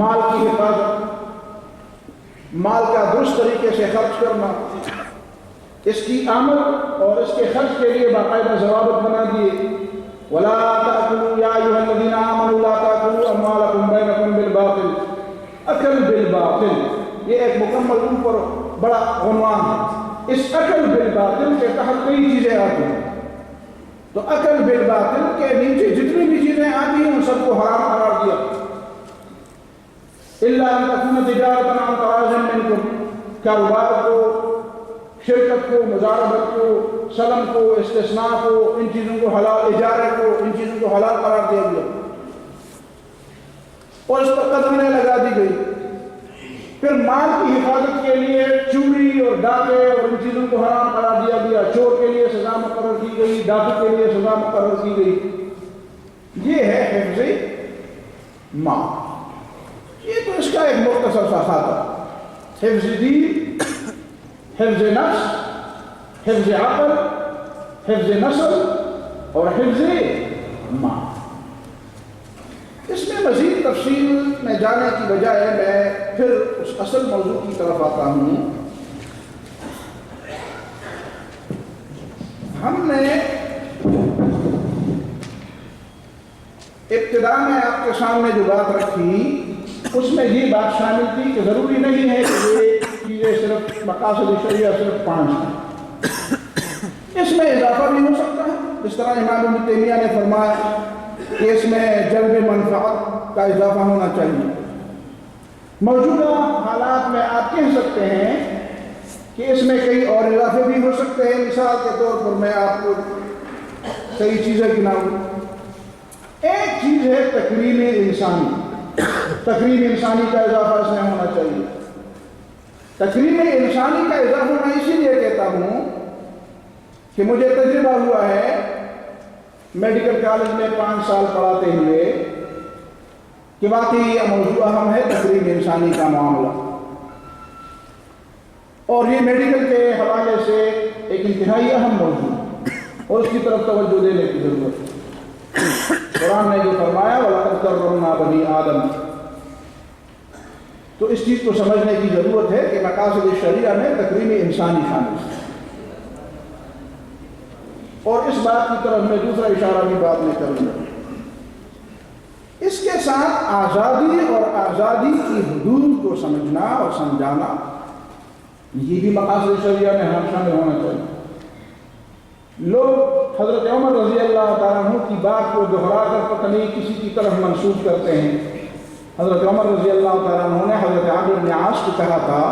مال کی حفاظت، مال کا درست طریقے سے خرچ کرنا، اس کی آمد اور اس کے خرچ کے لیے باقاعدہ ضوابط بنا دیے. وَلَا تَأْكُلُوا يَا أَيُّهَا الَّذِينَ آمَنُوا لَا تَأْكُلُوا أَمْوَالَكُمْ بَيْنَكُمْ بِالْبَاطِلِ. عقل بالباطل، یہ ایک مکمل اوپر بڑا عنوان ہے. اس عقل بالباطل کے تحت کئی چیزیں آتی ہیں. تو عقل بالباطل کے نیچے جتنی بھی چیزیں آتی ہیں ان سب کو حرام قرار دیا. إِلَّا أَن تَكُونَ تِجَارَةً عَن تَرَاضٍ مِّنكُمْ. کاروبار کو، شرکت کو، مزاربت کو، سلم کو، استثناء کو، ان چیزوں کو حلال، اجارے کو، ان چیزوں کو حلال قرار دیا گیا اور اس پر قدمیں لگا دی گئی. پھر مال کی حفاظت کے لیے چوری اور ڈاکے اور ان چیزوں کو حرام قرار دیا گیا. چور کے لیے سزا مقرر کی گئی، ڈاکو کے لیے سزا مقرر کی گئی. یہ ہے حفظ مال. یہ تو اس کا ایک مختصر سا خاکہ: حفظ دین، حفظ نفس، حفظ عقل، حفظ نسل اور حفظ مال. اس میں مزید تفصیل میں جانے کی بجائے میں پھر اس اصل موضوع کی طرف آتا ہوں. ہم نے ابتدا میں آپ کے سامنے جو بات رکھی اس میں یہ بات شامل تھی کہ ضروری نہیں ہے کہ یہ چیزیں صرف مقاصد شریعہ صرف 5 ہیں. اس میں اضافہ بھی ہو سکتا ہے، جس طرح امام ابن تیمیہ نے فرمایا کہ اس میں جلب منفعت کا اضافہ ہونا چاہیے. موجودہ حالات میں آپ کہہ سکتے ہیں کہ اس میں کئی اور اضافے بھی ہو سکتے ہیں. مثال کے طور پر میں آپ کو کئی چیزیں گناؤں. ایک چیز ہے تکریم انسانی. تکریم انسانی کا اضافہ اس میں ہونا چاہیے. تکریم انسانی کا اضافہ میں اسی لیے کہتا ہوں کہ مجھے تجربہ ہوا ہے میڈیکل کالج میں 5 سال پڑھاتے ہوئے کہ واقعی یہ موضوع اہم ہے تکریم انسانی کا معاملہ. اور یہ میڈیکل کے حوالے سے ایک انتہائی اہم موضوع اور اس کی طرف توجہ دینے کی ضرورت ہے. قرآن نے جو فرمایا وَلَقَدْ كَرَّمْنَا بَنِي آدَمَ، تو اس چیز کو سمجھنے کی ضرورت ہے کہ مقاصد شریعہ میں تکریم انسانی شامل ہے. اور اس بات کی طرف میں دوسرا اشارہ بھی بعد میں کروں گا. اس کے ساتھ آزادی اور آزادی کی حدود کو سمجھنا اور سمجھانا یہ بھی مقاصد شریعہ میں شامل ہونا چاہیے. لوگ حضرت عمر رضی اللہ تعالیٰ عنہ کی بات کو دہرا کر پتہ نہیں کسی کی طرف منسوخ کرتے ہیں. حضرت عمر رضی اللہ تعالیٰ عنہ نے حضرت عمرو بن عاص کو کہا تھا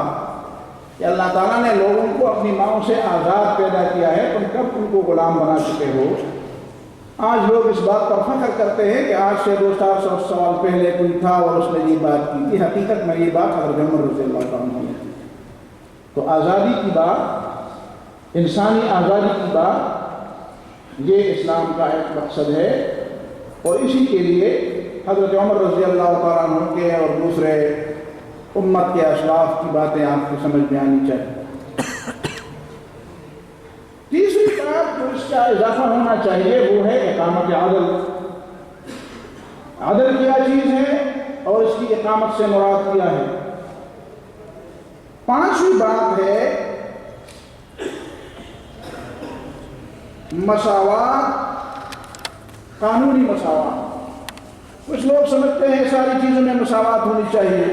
کہ اللہ تعالیٰ نے لوگوں کو اپنی ماؤں سے آزاد پیدا کیا ہے، تم کب ان کو غلام بنا چکے ہو؟ آج لوگ اس بات پر فخر کرتے ہیں کہ آج سے 200-400 سال پہلے کوئی تھا اور اس نے یہ بات کی تھی. حقیقت میں یہ بات حضرت عمر رضی اللہ تعالیٰ عنہ نے کی. تو آزادی کی بات، انسانی آزادی کی بات، یہ اسلام کا ایک مقصد ہے. اور اسی کے لیے حضرت عمر رضی اللہ تعالیٰ عنہ کے اور دوسرے امت کے اشراف کی باتیں آپ کو سمجھ میں آنی چاہیے. تیسری بات جو اس کا اضافہ ہونا چاہیے وہ ہے اقامت عدل. عدل کیا چیز ہے اور اس کی اقامت سے مراد کیا ہے. 5ویں بات ہے مساوات، قانونی مساوات. کچھ لوگ سمجھتے ہیں ساری چیزوں میں مساوات ہونی چاہیے.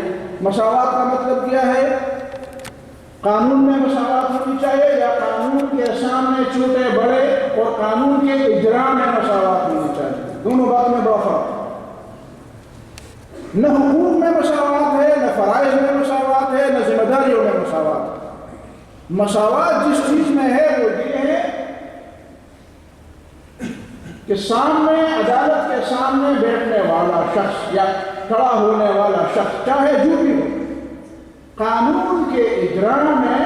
مساوات کا مطلب کیا ہے؟ قانون میں مساوات ہونی چاہیے یا قانون کے سامنے چھوٹے بڑے اور قانون کے اجرا میں مساوات ہونی چاہیے. دونوں بات میں بڑا فرق ہے. نہ حقوق میں مساوات ہے، نہ فرائض میں مساوات ہے، نہ ذمہ داریوں میں مساوات ہے. مساوات جس چیز میں ہے وہ یہ ہے کہ سامنے عدالت کے سامنے بیٹھنے والا شخص یا کھڑا ہونے والا شخص چاہے جو بھی ہو، قانون کے اجرا میں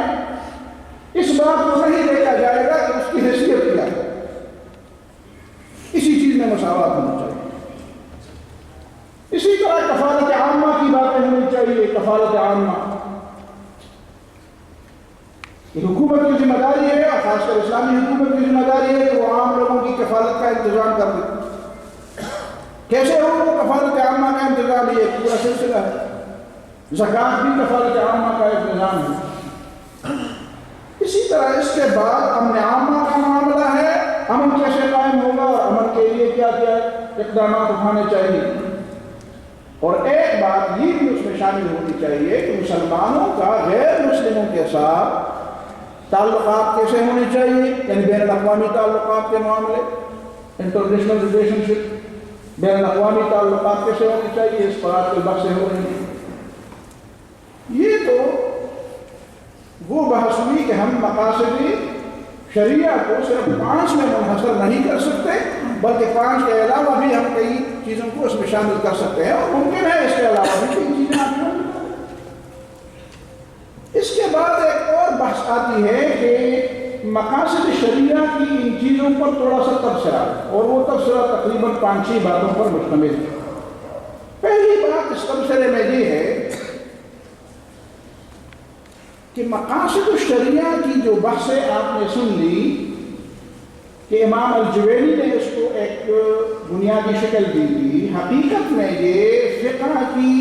اس بات کو نہیں دیکھا جائے گا کہ اس کی حیثیت کیا ہے. اسی چیز میں مساوات ہونا چاہیے. اسی طرح کفالت عامہ کی باتیں ہونی چاہیے. کفالت عامہ یہ حکومت کی ذمہ داری ہے، اور خاص کر اسلامی حکومت کی ذمہ داری ہے کہ وہ عام لوگوں کی کفالت کا انتظام کر دے. کیسے ہو وہ کفالت عامہ کا انتظام؟ یہ ایک پورا سلسلہ ہے. زکوٰۃ بھی کفالت عامہ کا ایک نظام ہے. اسی طرح اس کے بعد امن عامہ کا معاملہ ہے. امن کیسے قائم ہوگا اور امن کے لیے کیا کیا اقدامات اٹھانے چاہیے. اور ایک بات یہ بھی اس میں شامل ہونی چاہیے کہ مسلمانوں کا غیر مسلموں کے ساتھ تعلقات کیسے ہونے چاہیے، یعنی بین الاقوامی تعلقات کے معاملے، انٹرنیشنل ریلیشن شپ، بین الاقوامی تعلقات کیسے ہونے چاہیے. اس پر آج کل بحثیں ہو رہی ہیں. یہ تو وہ بحث ہوئی کہ ہم مقاصد شریعہ کو صرف 5 میں منحصر نہیں کر سکتے، بلکہ 5 کے علاوہ بھی ہم کئی چیزوں کو اس میں شامل کر سکتے ہیں، اور ممکن ہے اس کے علاوہ بھی کئی چیزیں آپ شامل کریں. اس کے بعد ایک اور بحث آتی ہے کہ مقاصد شریعہ کی ان چیزوں پر تھوڑا سا تبصرہ ہے، اور وہ تبصرہ تقریباً 5-6 باتوں پر مشتمل ہے. پہلی بات اس تبصرے میں یہ ہے کہ مقاصد الشریعہ کی جو بحثیں آپ نے سن لی کہ امام الجوینی نے اس کو ایک بنیادی شکل دی تھی، حقیقت میں یہ فقہ کی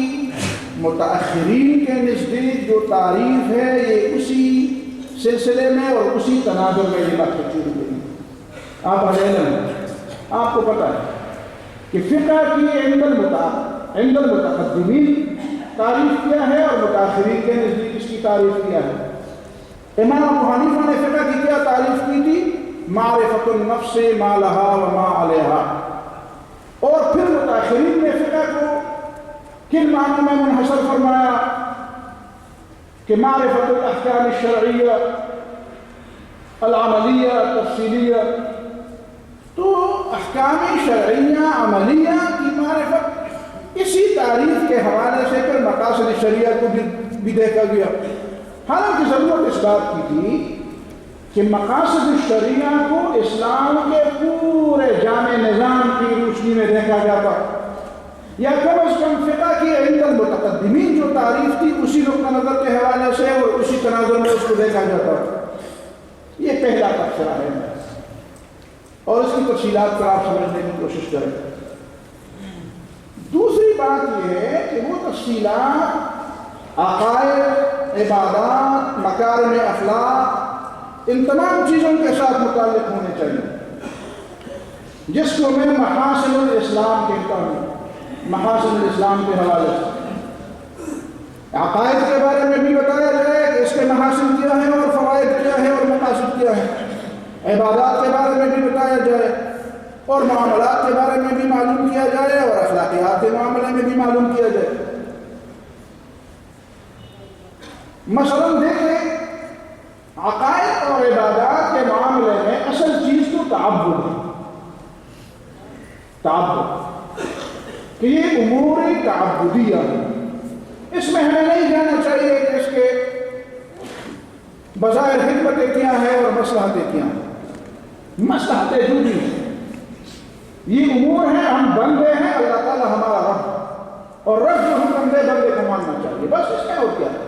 متاخرین کے نزدیک جو تعریف ہے یہ اسی سلسلے میں اور اسی تناظر میں یہ بات چیز ہوئی. آپ علم آپ کو پتہ ہے کہ فقہ کی عند المتقدمین تعریف کیا ہے اور متاخرین کے نزدیک اس کی تعریف کیا ہے. امام ابو حنیفہ نے فقہ کی کیا تعریف کی تھی؟ معرفت النفس ما لها وما علیہا. اور پھر متاخرین نے فقہ کو کن معنوں میں منحصر فرمایا کہ معرفت الاحکام الشرعیہ العملیہ التفصیلیہ. تو احکام شرعیہ عملیہ کی معرفت اسی تعریف کے حوالے سے پھر مقاصد شریعہ کو بھی دیکھا گیا. حالانکہ ضرورت اس بات کی تھی کہ مقاصد شریعہ کو اسلام کے پورے جامع نظام کی روشنی میں دیکھا جاتا، یا کم از کم فقہ کی عند المتقدمین جو تعریف تھی اسی نقطہ نظر کے حوالے سے اور اسی تناظر میں اس کو دیکھا جاتا. یہ پہلا تبصرہ ہے، اور اس کی تفصیلات پر آپ سمجھنے کی کوشش کریں. دوسری بات یہ ہے کہ وہ تفصیلات عقائد، عبادات، مکارم اخلاق، ان تمام چیزوں کے ساتھ متعلق ہونے چاہیے، جس کو میں محاسن الاسلام کہتا ہوں. محاسن الاسلام کے حوالے سے عقائد کے بارے میں بھی بتایا جائے کہ اس کے محاسن کیا ہیں اور فوائد کیا ہیں اور مقاصد کیا ہیں. عبادات کے بارے میں بھی بتایا جائے اور معاملات کے بارے میں بھی معلوم کیا جائے اور اخلاقیات کے معاملے میں بھی معلوم کیا جائے. مثلاً دیکھیں عقائد اور عبادات کے معاملے میں اصل چیز تو تعبد ہے. تعبد کہ یہ امور تعبدیہ ہے. اس میں ہمیں نہیں جانا چاہیے کہ اس کے بظاہر حکمتیں کیا ہیں اور مصلحتیں کیا ہیں. مصلحتیں جڑی ہیں، یہ امور ہیں. ہم بندے ہیں، اللہ تعالیٰ ہمارا رب، اور رب جو ہم بندے کو ماننا چاہیے، بس اس میں اور کیا ہے.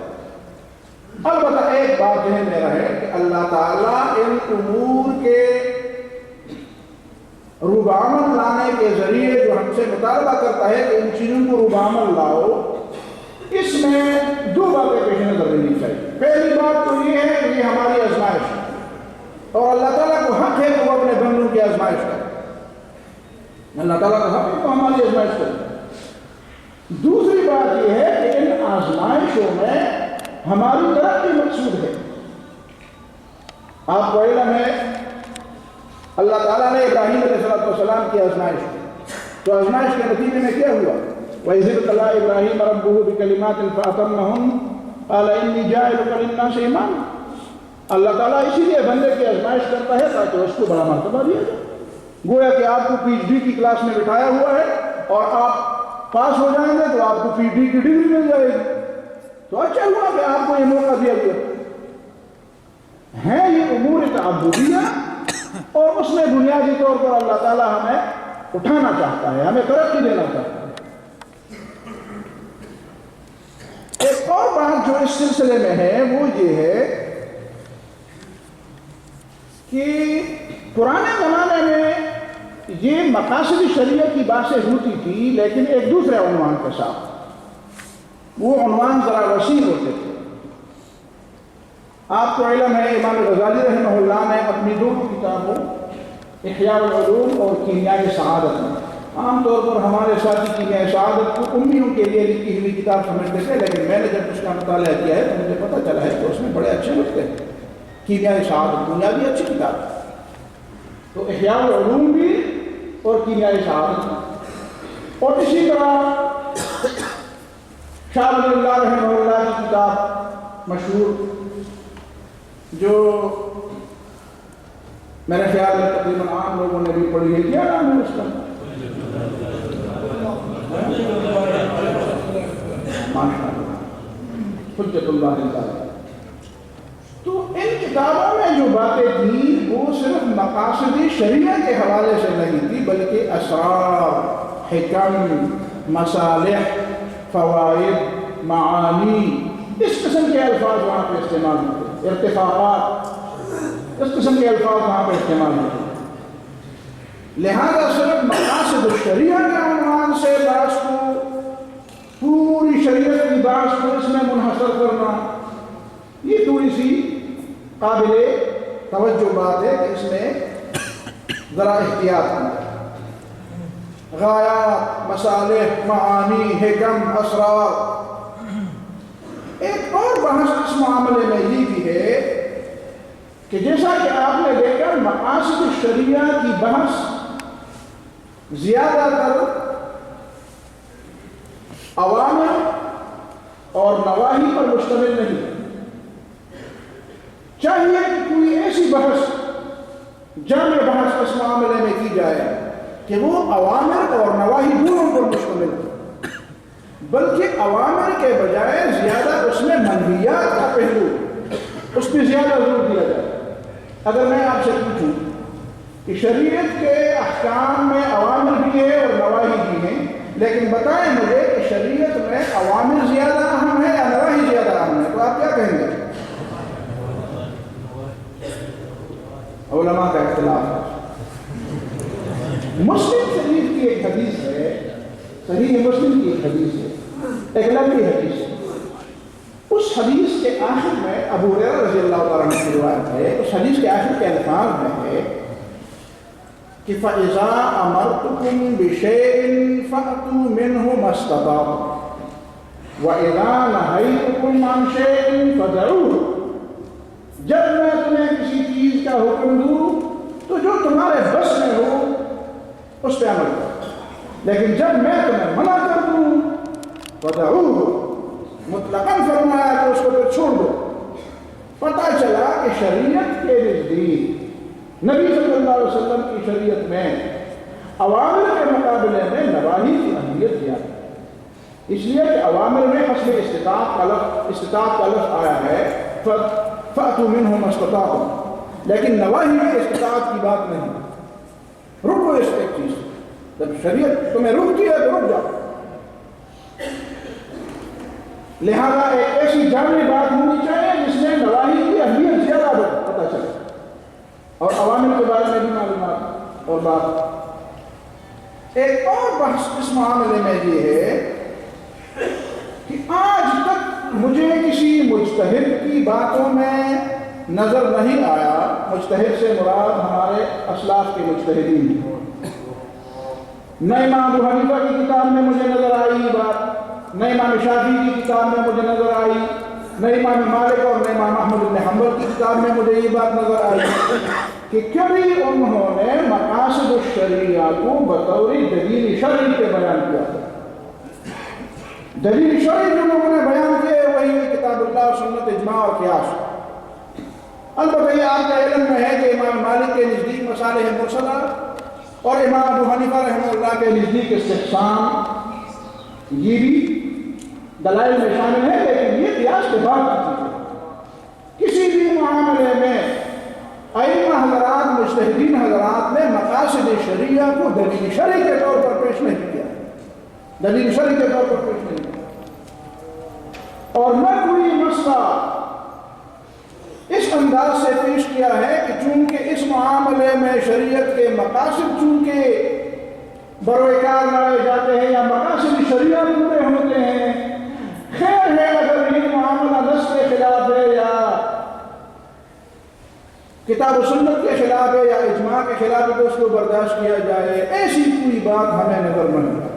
البتہ ایک بات ذہن میں رہے کہ اللہ تعالیٰ ان امور کے روبعمل لانے کے ذریعے جو ہم سے مطالبہ کرتا ہے کہ ان چیزوں کو روبعمل لاؤ، اس میں 2 باتیں پیش نظر رہنی چاہیے. پہلی بات تو یہ ہے کہ یہ ہماری آزمائش ہے، اور اللہ تعالیٰ کو حق ہے کہ وہ اپنے بندوں کی آزمائش کرے. اللہ تعالیٰ کو حق ہے تو ہماری آزمائش کرے. دوسری بات یہ ہے کہ ان آزمائشوں میں ہماری ترقی مقصود ہے. آپ کو علم ہے اللہ تعالیٰ نے ابراہیم علیہ السلام کی آزمائش کی، تو آزمائش کے نتیجے میں کیا ہوا؟ وَإِذِ ابْتَلَىٰ إِبْرَاهِيمَ رَبُّهُ بِكَلِمَاتٍ فَأَتَمَّهُنَّ قَالَ إِنِّي جَاعِلُكَ لِلنَّاسِ إِمَامًا. اللہ تعالیٰ اسی لیے بندے کی آزمائش کرتا ہے تاکہ اس کو بڑا مرتبہ دیا جائے. گویا کہ آپ کو PhD کی کلاس میں بٹھایا ہوا ہے اور آپ پاس ہو جائیں گے تو آپ کو PhD کی ڈگری مل جائے گی. تو اچھا ہوا کہ آپ کو یہ موقع دیا گیا ہے. یہ امور تعبدیہ، اور اس میں بنیادی طور پر اللہ تعالیٰ ہمیں اٹھانا چاہتا ہے، ہمیں ترقی دینا چاہتا ہے. ایک اور بات جو اس سلسلے میں ہے وہ یہ ہے کہ پرانے زمانے میں یہ مقاصد شریعت کی باتیں ہوتی تھی، لیکن ایک دوسرے عنوان کے ساتھ، وہ عنوان ذرا وسیع ہوتے تھے۔ آپ کو علم ہے امام غزالی رحمہ اللہ نے اپنی دونوں کتابوں احیاء العلوم اور کیمیائے سعادت میں، عام طور پر ہمارے ساتھی کیمیائے سعادت کو امیوں کے لیے لکھی ہوئی کتاب سمجھتے تھے، لیکن میں نے جب اس کا مطالعہ کیا ہے تو مجھے پتہ چلا ہے کہ اس میں بڑے اچھے نقطے ہیں۔ کیمیائے سعادت دنیا بھی اچھی کتاب ہے، تو احیاء العلوم بھی اور کیمیائے سعادت، اور اسی طرح شاہ ولی اللہ رحمہ اللہ کی کتاب مشہور جو میرے خیال میں تقریباً عام لوگوں نے بھی پڑھی ہے، کیا نام ہے اس کا؟ ماشاء اللہ، حجت اللہ تعالی۔ تو ان کتابوں میں جو باتیں تھیں وہ صرف مقاصد شریعت کے حوالے سے نہیں تھی، بلکہ اسرار، حکم، مصالح، فوائد، معانی، اس قسم کے الفاظ وہاں پہ استعمال ہوتے، ارتفاقات، اس قسم کے الفاظ وہاں پہ استعمال ہوتے۔ لہذا صرف مقاصد الشریعہ کے عنوان سے بحث کو، پوری شریعت کی بحث کو اس میں منحصر کرنا، یہ تھوڑی سی قابل توجہ بات ہے کہ اس میں ذرا احتیاط کرنا۔ غایات، مصالح، معانی، حکم، اسرار۔ ایک اور بحث اس معاملے میں یہ بھی ہے کہ جیسا کہ آپ نے دیکھا مقاصد الشریعہ کی بحث زیادہ تر اوامر اور نواہی پر مشتمل نہیں۔ چاہیے کہ کوئی ایسی بحث، جامع بحث اس معاملے میں کی جائے کہ وہ اوامر اور نواہی دونوں پر مشتمل ہو، بلکہ اوامر کے بجائے زیادہ اس میں منہیات کا پہلو، اس پہ زیادہ زور دیا جائے۔ اگر میں آپ سے پوچھوں کہ شریعت کے احکام میں اوامر بھی ہے اور نواہی بھی ہیں، لیکن بتائیں مجھے کہ شریعت میں اوامر زیادہ اہم ہے یا نواہی زیادہ اہم ہے، تو آپ کیا کہیں گے؟ علماء کا اختلاف ہے۔ مسلم شریف کی ایک حدیث ہے، صحیح مسلم کی ایک حدیث ہے، ایک لمبی حدیث ہے۔ اس حدیث کے آخر میں ابو ہریرہ رضی اللہ تعالیٰ عنہ کی روایت ہے، اس حدیث کے آخر کے الفاظ میں ہے کہ فَإِذَا أَمَرْتُكُمْ بِشَيْءٍ فَأْتُوا مِنْهُ مَا اسْتَطَعْتُمْ وَإِذَا نَهَيْتُكُمْ عَنْ شَيْءٍ فَدَعُوهُ۔ جب میں تمہیں کسی چیز کا حکم دوں تو جو تمہارے بس میں ہو اس پہ عمل کرو، لیکن جب میں تمہیں منع کر دوں فَدَعُوهُ، مطلقاً فرمایا کہ اس کو پھر چھوڑ دو۔ پتہ چلا کہ شریعت کے نزدیک، نبی صلی اللہ علیہ وسلم کی شریعت میں اوامر کے مقابلے میں نواہی کی اہمیت زیادہ ہے، اس لیے کہ اوامر میں حسب استطاعت کا لفظ آیا ہے فَأْتُوا مِنْهُ مَا اسْتَطَعْتُمْ، لیکن نواہی میں استطاعت کی بات نہیں، رکو اس ایک چیز، جب شریعت تمہیں روکتی ہے تو رک جاؤ۔ لہذا ایک ایسی جامع بات ہونی چاہیے جس میں نواہی کی اہمیت زیادہ پتہ چلے اور عوامل کے بارے میں بھی معلومات اور بات۔ ایک اور بحث اس معاملے میں یہ ہے کہ آج تک مجھے کسی مجتہد کی باتوں میں نظر نہیں آیا، مجتہد سے مراد ہمارے اسلاف کے مجتہدین، نہ امام ابو حنیفہ کی کتاب میں مجھے نظر آئی یہ بات، نہ امام شافعی کی کتاب میں مجھے نظر آئی، نہ امام مالک اور نہ امام احمد بن حنبل کی کتاب میں مجھے یہ بات نظر آئی کہ کبھی انہوں نے مقاصد الشریعہ کو بطور دلیل شرعی کے بیان کیا تھا۔ دلیل شرعی جو لوگوں نے بیان کیے وہی کتاب اللہ، سنت، اجماع اور قیاس۔ البتہ یہ آپ کا علم میں ہے کہ امام مالک کے نزدیک مصالح مرسلہ اور امام ابو حنیفہ رحمہ اللہ کے نزدیک استحسان یہ بھی دلائل میں شامل ہے، لیکن یہ قیاس کے بعد کی چیز ہے۔ کسی بھی معاملے میں ائمہ حضرات، مجتہدین حضرات نے مقاصد شریعہ کو دلیل شرعی کے طور پر پیش نہیں کیا، دلیل شرعی کے طور پر پیش نہیں کیا۔ اور نہ کوئی مسئلہ اس انداز سے پیش کیا ہے کہ چونکہ اس معاملے میں شریعت کے مقاصد چونکہ بروئے لائے جاتے ہیں یا مقاصد شریعت پورے ہوتے ہیں، خیر ہے اگر یہ معاملہ نص کے خلاف ہے یا کتاب و سنت کے خلاف ہے یا اجماع کے خلاف ہے تو اس کو برداشت کیا جائے، ایسی کوئی بات ہمیں نظر نہیں آتی۔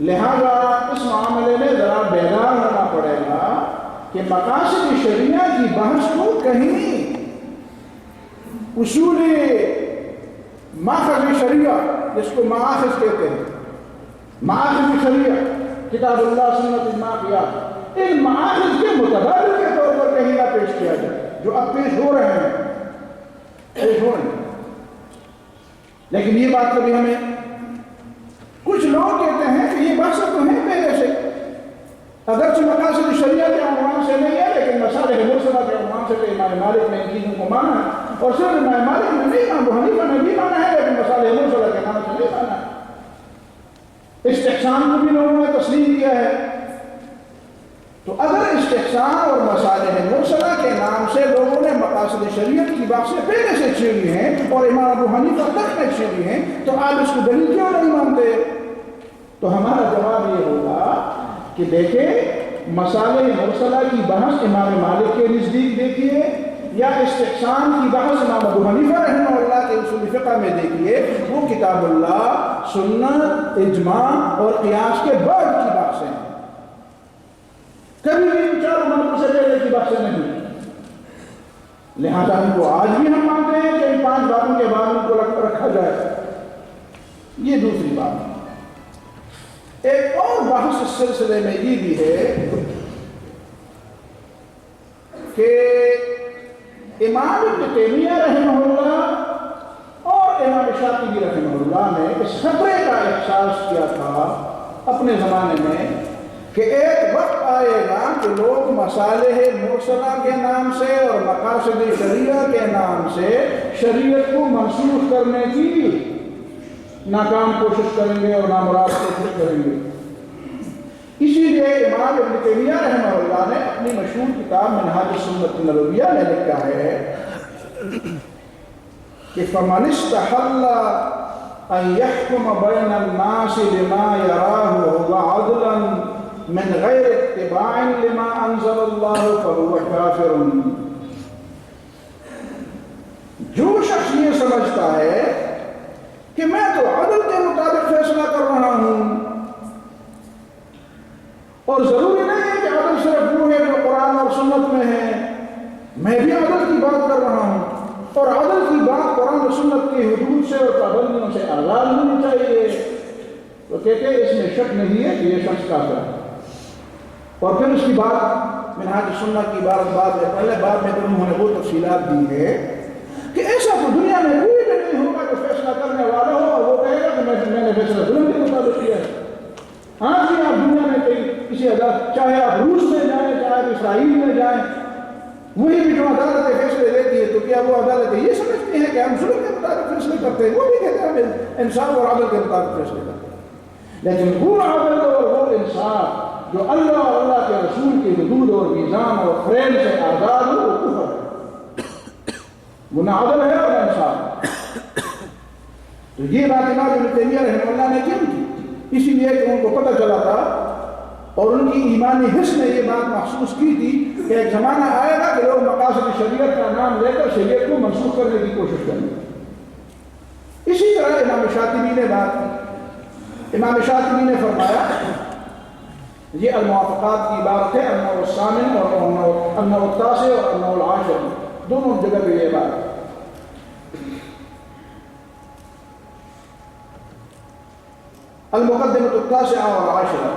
لہذا اس معاملے میں ذرا بیدار ہونا پڑے گا کہ مقاصد شریعہ کی بحث کو کہیں اصول ماخذ شریعہ، جس کو مآخذ کہتے ہیں، مآخذ شریعہ کتاب اللہ سنت اجماع قیاس، ان مآخذ کے متبادل کے طور پر کہیں نہ پیش کیا جائے جو اب پیش ہو رہے ہیں، لیکن یہ بات کبھی ہمیں کچھ لوگ کہتے ہیں کہ یہ بحث تو ہے پہلے سے، اگرچہ مقاصد شریعہ کے عنوان سے نہیں ہے لیکن مصالح مرسلہ کے عنوان سے تو امام مالک نے ان چیزوں کو مانا ہے، اور صرف امام مالک نے نہیں، امام ابو حنیفہ نے بھی مانا ہے لیکن مصالح مرسلہ کے نام سے نہیں مانا ہے۔ استحسان کو بھی لوگوں نے تسلیم کیا ہے۔ تو اگر استحسان اور مصالح مرسلہ کے نام سے لوگوں نے مقاصد شریعت کی بحثیں پہلے سے چھیڑی ہیں اور امام ابو حنیفہ تک میں چھیڑی ہیں، تو آپ اس کو دلیل کیوں نہیں مانتے؟ تو ہمارا جواب یہ ہوگا کہ دیکھیں مصالح مرسلہ کی بحث امام مالک کے نزدیک دیکھیے یا استحسان کی بحث امام ابو حنیفہ رحمہ اللہ کے اصول فقہ میں دیکھیے، وہ کتاب اللہ، سنت، اجماع اور قیاس کے بعد کی بحثیں ہیں، کبھی بھی ان چاروں مذہبوں سے پہلے کی بحثیں نہیں۔ لہذا ان کو آج بھی ہم مانتے ہیں کہ ان 5 باتوں کے بعد ان کو رکھا جائے۔ یہ دوسری بات۔ ایک اور بحث اس سلسلے میں یہ بھی ہے کہ امام ابن تیمیہ رحمہ اللہ اور امام شاطبی رحمہ اللہ نے اس خطرے کا احساس کیا تھا اپنے زمانے میں کہ ایک وقت آئے گا کہ لوگ مصالح مرسلہ کے نام سے اور مقاصد شریعہ کے نام سے شریعت کو منسوخ کرنے کی ناکام کوشش کریں گے اور نامراد کوشش کریں گے۔ اسی لیے امام ابن تیمیہ رحمہ اللہ نے اپنی مشہور کتاب منہاج السنۃ النبویہ میں لکھا ہے کہ فَمَنِ اسْتَحَلَّ أَن يَحْكُمَ بَيْنَ النَّاسِ لِمَا يَرَاهُ هُوَ عَدْلًا مِنْ غَيْرِ اتِّبَاعٍ لِمَا أَنزَلَ اللَّهُ فَهُوَ كَافِرٌ۔ جو شخص یہ سمجھتا ہے کہ میں تو عدل کے مطابق فیصلہ کر رہا ہوں، اور ضروری نہیں ہے کہ عدل صرف وہ ہے جو قرآن اور سنت میں ہے، میں بھی عدل کی بات کر رہا ہوں، اور عدل کی بات قرآن اور سنت کی حدود سے اور پابندیوں سے آزاد ہونی چاہیے، تو کہتے ہیں اس میں شک نہیں ہے کہ یہ شخص کافر ہے۔ اور پھر اس کی بات منہاج السنت کی بات ہے، پہلے بات میں تو انہوں نے وہ تفصیلات دی ہے کہ ایسا تو دنیا میں کوئی بھی نہیں ہوگا جو فیصلہ کرنے والا ہو اور وہ کہے گا کہ میں نے فیصلہ ظلم کے مطابق کیا ہے۔ ہاں جی، آپ دنیا میں کسی عدالت، چاہے آپ روس میں جائیں، چاہے آپ اسرائیل میں جائیں، وہی بھی جو عدالتیں فیصلے دیتی ہے تو کیا وہ عدالتیں یہ سمجھتی ہیں کہ ہم ظلم کے مطابق فیصلے کرتے ہیں؟ وہ بھی کہتے ہیں ہم انصاف اور عدل کے مطابق فیصلے کرتے ہیں، لیکن وہ عدل اور وہ انصاف جو اللہ اور اللہ کے رسول کی حدود اور میزان اور فریم سے آزاد ہو، وہ کفر ہے، وہ نہ عدل ہے اور نہ انصاف۔ تو یہ بات امام ابن تیمیہ رحمہ اللہ نے کیوں کی؟ اسی لیے کہ ان کو پتہ چلا تھا اور ان کی ایمانی حس نے یہ بات محسوس کی تھی کہ ایک زمانہ آئے گا کہ لوگ مقاصد شریعت کا نام لے کر شریعت کو منسوخ کرنے کی کوشش کریں گے۔ اسی طرح امام شاطبی نے بات کی۔ امام شاطبی نے فرمایا، یہ الموافقات کی بات ہے، النوع الثامن اور النوع التاسع اور النوع العاشر، دونوں جگہ پہ یہ بات ہے۔ المقدمة التاسعة والعاشرة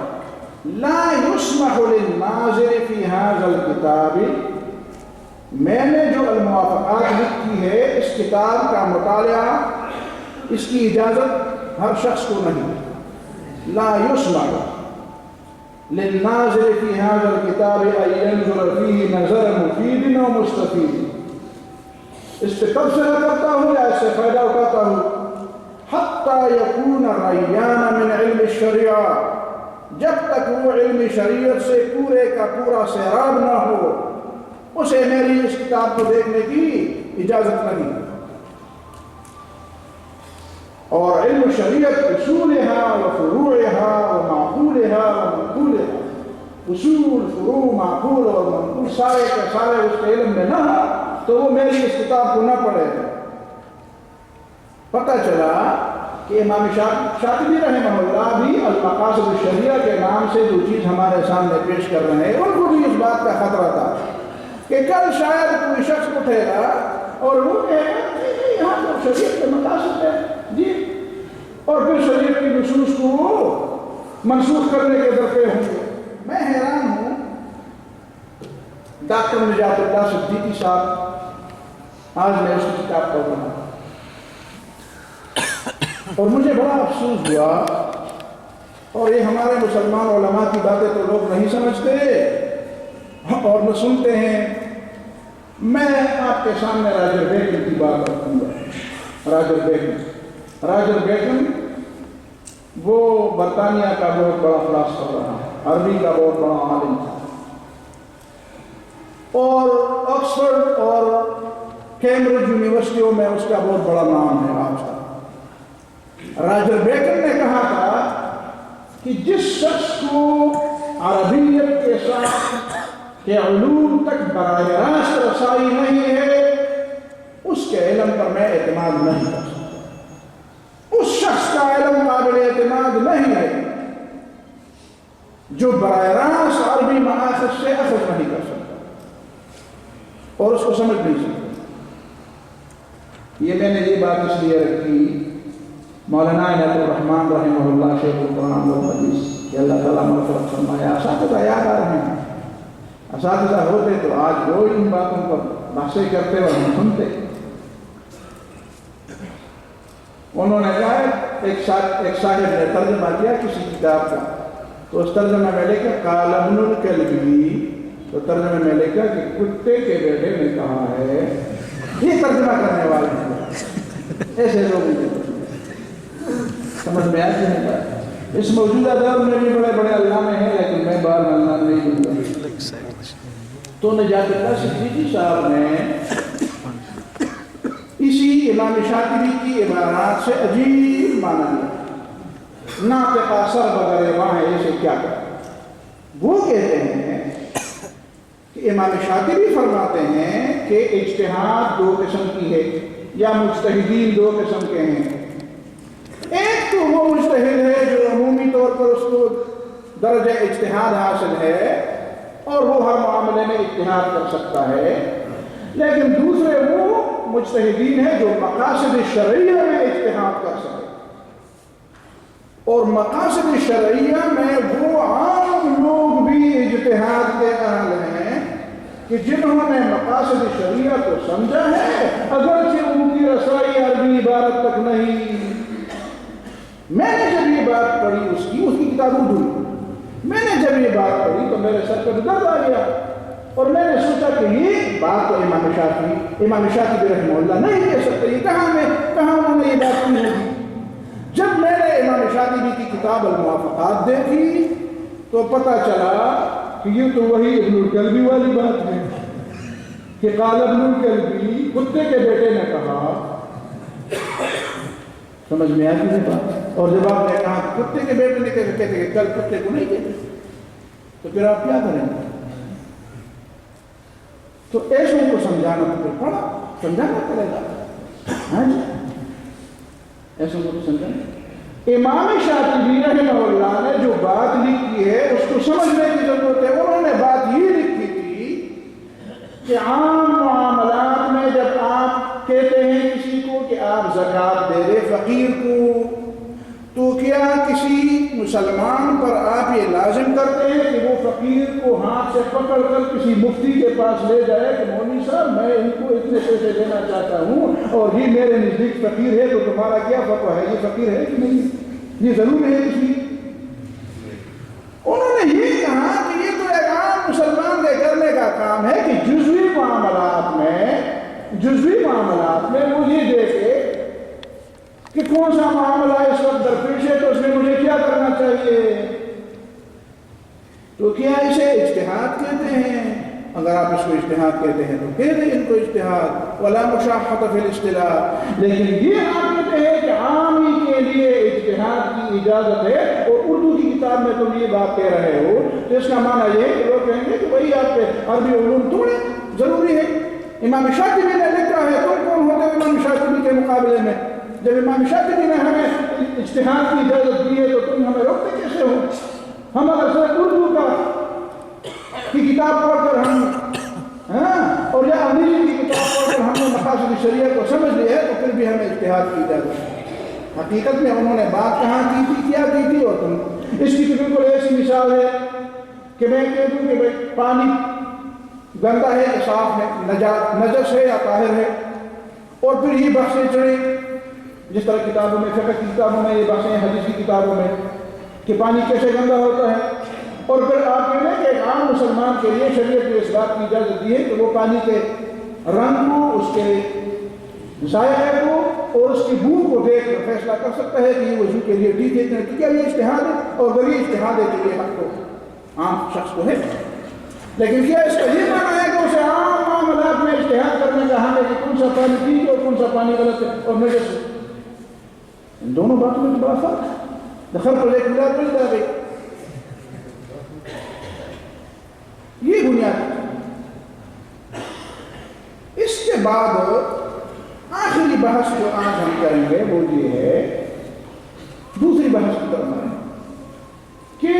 لا يسمح للناظر في هذا الكتاب، میں نے جو الموافقات لکھی ہے اس کتاب کا مطالعہ، اس کی اجازت ہر شخص کو نہیں۔ لا يسمح للناظر في هذا الكتاب أن ينظر فيه نظر مفيد ومستفيد، اس پہ تبصرہ کرتا ہوں یا اس سے فائدہ اٹھاتا ہوں، حتى يكون الريان من علم الشريعة، جب تک وہ علم شریعت سے پورے کا پورا سیراب نہ ہو اسے میری اس کتاب کو دیکھنے کی اجازت نہیں۔ اور علم شریعت اصولها و فروعها و معقولها و منقولها، اصول، فروع، معقول اور منقول سارے کے سارے اس کے علم میں نہ ہو تو وہ میری اس کتاب کو نہ پڑھے۔ پتہ چلا کہ امام شاطبی رحمہ اللہ بھی المقاصد الشریعہ کے نام سے جو چیز ہمارے سامنے پیش کر رہے ہیں ان کو بھی اس بات کا خطرہ تھا کہ کل شاید کوئی شخص اٹھے گا اور وہ کہے گا یہاں تو شریعت کے مقاصد ہے جی، اور پھر شریعت کی نصوص کو منسوخ کرنے کے درپے ہوں گے۔ میں حیران ہوں، ڈاکٹر نجات اللہ صدیقی صاحب آج میں اس کی کتاب پڑھ رہا ہوں اور مجھے بڑا افسوس ہوا، اور یہ ہمارے مسلمان علماء کی باتیں تو لوگ نہیں سمجھتے اور نہ سنتے ہیں۔ میں آپ کے سامنے راجر بیکن کی بات رکھوں گا۔ راجر بیکن وہ برطانیہ کا بہت بڑا فلاسفر رہا، عربی کا بہت بڑا عالم تھا، اور آکسفورڈ اور کیمبرج یونیورسٹیوں میں اس کا بہت بڑا نام ہے آج کا۔ راجر بیکن نے کہا تھا کہ جس شخص کو عربیت کے ساتھ کے علوم تک براہ راست رسائی نہیں ہے اس کے علم پر میں اعتماد نہیں کر سکتا۔ اس شخص کا علم قابل اعتماد نہیں ہے جو براہ راست عربی مآخذ سے اخذ نہیں کر سکتا اور اس کو سمجھ نہیں سکتا۔ یہ میں نے یہ بات اس لیے رکھی، مولانا عنایت الرحمن رحمہ اللہ شیخ القرآن والحدیث کہ اللہ تعالیٰ مغفرت فرمائے، اساتذہ یاد آ رہے ہیں، اساتذہ ہوتے تو آج وہ ان باتوں پر بحثیں کرتے اور ہم سنتے۔ انہوں نے کہا ایک صاحب نے ترجمہ کیا کسی کتاب کا، تو اس ترجمہ میں لکھا قال ابن الکلبی، تو ترجمے میں لکھا کہ کتے کے بیٹے نے کہا ہے۔ یہ ترجمہ کرنے والے ہیں، ایسے لوگ سمجھ میں آتی نہیں۔ اس موجودہ دور میں بھی بڑے بڑے علامے ہیں لیکن میں باہر علامہ نہیں دوں گا۔ تو نجات اللہ صدیقی صاحب نے اسی امام شاطبی کی عبارات سے عجیب معنی لیا، ناطقہ سر بغیر وہاں اسے کیا کریں۔ وہ کہتے ہیں کہ امام شاطبی فرماتے ہیں کہ اجتہاد دو قسم کی ہے یا مجتہدین دو قسم کے ہیں۔ ایک تو وہ مجتہد ہے جو عمومی طور پر اس کو درجہ اجتہاد حاصل ہے اور وہ ہر معاملے میں اجتہاد کر سکتا ہے، لیکن دوسرے وہ مجتہدین ہیں جو مقاصد شرعیہ میں اجتہاد کر سکتے، اور مقاصد شرعیہ میں وہ عام لوگ بھی اجتہاد کے اہل ہیں کہ جنہوں نے مقاصد شرعیہ کو سمجھا ہے اگرچہ ان کی رسائی عربی عبارت تک نہیں۔ میں نے جب یہ بات پڑھی اس کی کتاب اردو میں نے جب یہ بات پڑھی تو میرے سر پر درد آ گیا اور میں نے سوچا کہ یہ بات تو امام شاطبی رحمہ اللہ نہیں کہہ سکتے، یہ کہاں انہوں نے یہ بات کی ہوگی۔ جب میں نے امام شاطبی کی کتاب الموافقات دیکھی تو پتہ چلا کہ یہ تو وہی ابن الکلبی والی بات ہے کہ قال ابن الکلبی، کتے کے بیٹے نے کہا۔ سمجھ میں آتی ہے بات؟ اور جب آپ نے کہا کتے کے بیٹے نے کہتے کہ کل کتے کو نہیں کہتے تو پھر آپ کیا کریں گے؟ تو ایسوں کو سمجھانا تو پھر پڑا سمجھانا پڑے گا، ہاں جی، ایسوں کو سمجھانا۔ امام شاطبی رحمہ اللہ نے جو بات لکھی ہے اس کو سمجھنے کی ضرورت ہے۔ انہوں نے بات یہ لکھی تھی کہ عام معاملات میں جب آپ کہتے ہیں کسی کو کہ آپ زکوٰۃ دے دے فقیر کو، تو کیا کسی مسلمان پر آپ یہ لازم کرتے ہیں کہ وہ فقیر کو ہاتھ سے پکڑ کر کسی مفتی کے پاس لے جائے کہ مولوی صاحب میں ان کو اتنے پیسے دینا چاہتا ہوں اور یہ میرے نزدیک فقیر ہے تو تمہارا کیا فتویٰ ہے، یہ فقیر ہے کہ نہیں، یہ ضرور ہے اس لیے؟ انہوں نے یہ کہا کہ یہ تو ایک عام مسلمان کے کرنے کا کام ہے کہ جزوی معاملات میں وہ یہ دیکھے کہ کون سا معاملہ اس وقت درپیش ہے تو اس میں مجھے کیا کرنا چاہیے۔ تو کیا اسے اجتہاد کہتے ہیں؟ اگر آپ اس کو اجتہاد کہتے ہیں تو کہہ دیں ان کو اجتہاد، ولا مشاحۃ فی الاصطلاح، لیکن یہ آپ کہتے ہیں کہ عامی کے لیے اجتہاد کی اجازت ہے اور اردو کی کتاب میں تم یہ بات کہہ رہے ہو، تو اس کا معنی یہ ہے کہ لوگ کہیں گے کہ بھائی آپ کے عربی علوم تھوڑے ضروری ہے، امام شاطبی نے لکھا ہے، تم کون ہوتے امام شاطبی کے مقابلے میں؟ جب امام شاطبی نے ہمیں اجتہاد کی اجازت دی ہے تو تم ہمیں روکتے کیسے ہو؟ ہم اگر صرف اردو کا کی کتاب پڑھ کر ہم اور یا انگریزی کی کتاب پڑھ کر ہم نے مقاصد شریعت کو سمجھ لیا ہے تو پھر بھی ہمیں اجتہاد کی اجازت ہے۔ حقیقت میں انہوں نے بات کہاں کی تھی، کیا کی تھی، اور تم اس کی تو بالکل ایسی مثال ہے کہ میں کہہ دوں کہ بھائی پانی گندا ہے یا صاف ہے، نجس ہے یا طاہر ہے، اور پھر یہ بحثیں چڑھیں جس طرح کتابوں میں، فقہ کی کتابوں میں یہ بحثیں، حدیث کی کتابوں میں کہ پانی کیسے گندا ہوتا ہے، اور پھر آپ کہہ لیں کہ ایک عام مسلمان کے لیے شریعت نے اس بات کی اجازت دی ہے کہ وہ پانی کے رنگ کو، اس کے ذائقے کو اور اس کی بو کو دیکھ کر فیصلہ کر سکتا ہے کہ یہ وضو کے لیے ٹھیک ہے کہ کیا یہ اجتہاد ہے، اور اگر یہ اجتہاد ہے تو یہ حق کو عام شخص کو ہے، لیکن کیا اس کا یہ معنی ہے کہ اسے عام معاملات میں اجتہاد کرنے کا حق ہے کہ کون سا پانی ٹھیک ہے اور کون سا پانی غلط ہے اور نجس ہے؟ ان دونوں باتوں میں بڑا فرق ہے، دخل کو لے کے ملا مل جائے گی، یہ بنیاد ہے۔ اس کے بعد آخری بحث جو آج ہم کریں گے وہ یہ ہے، دوسری بحث کی طرف آئیں کہ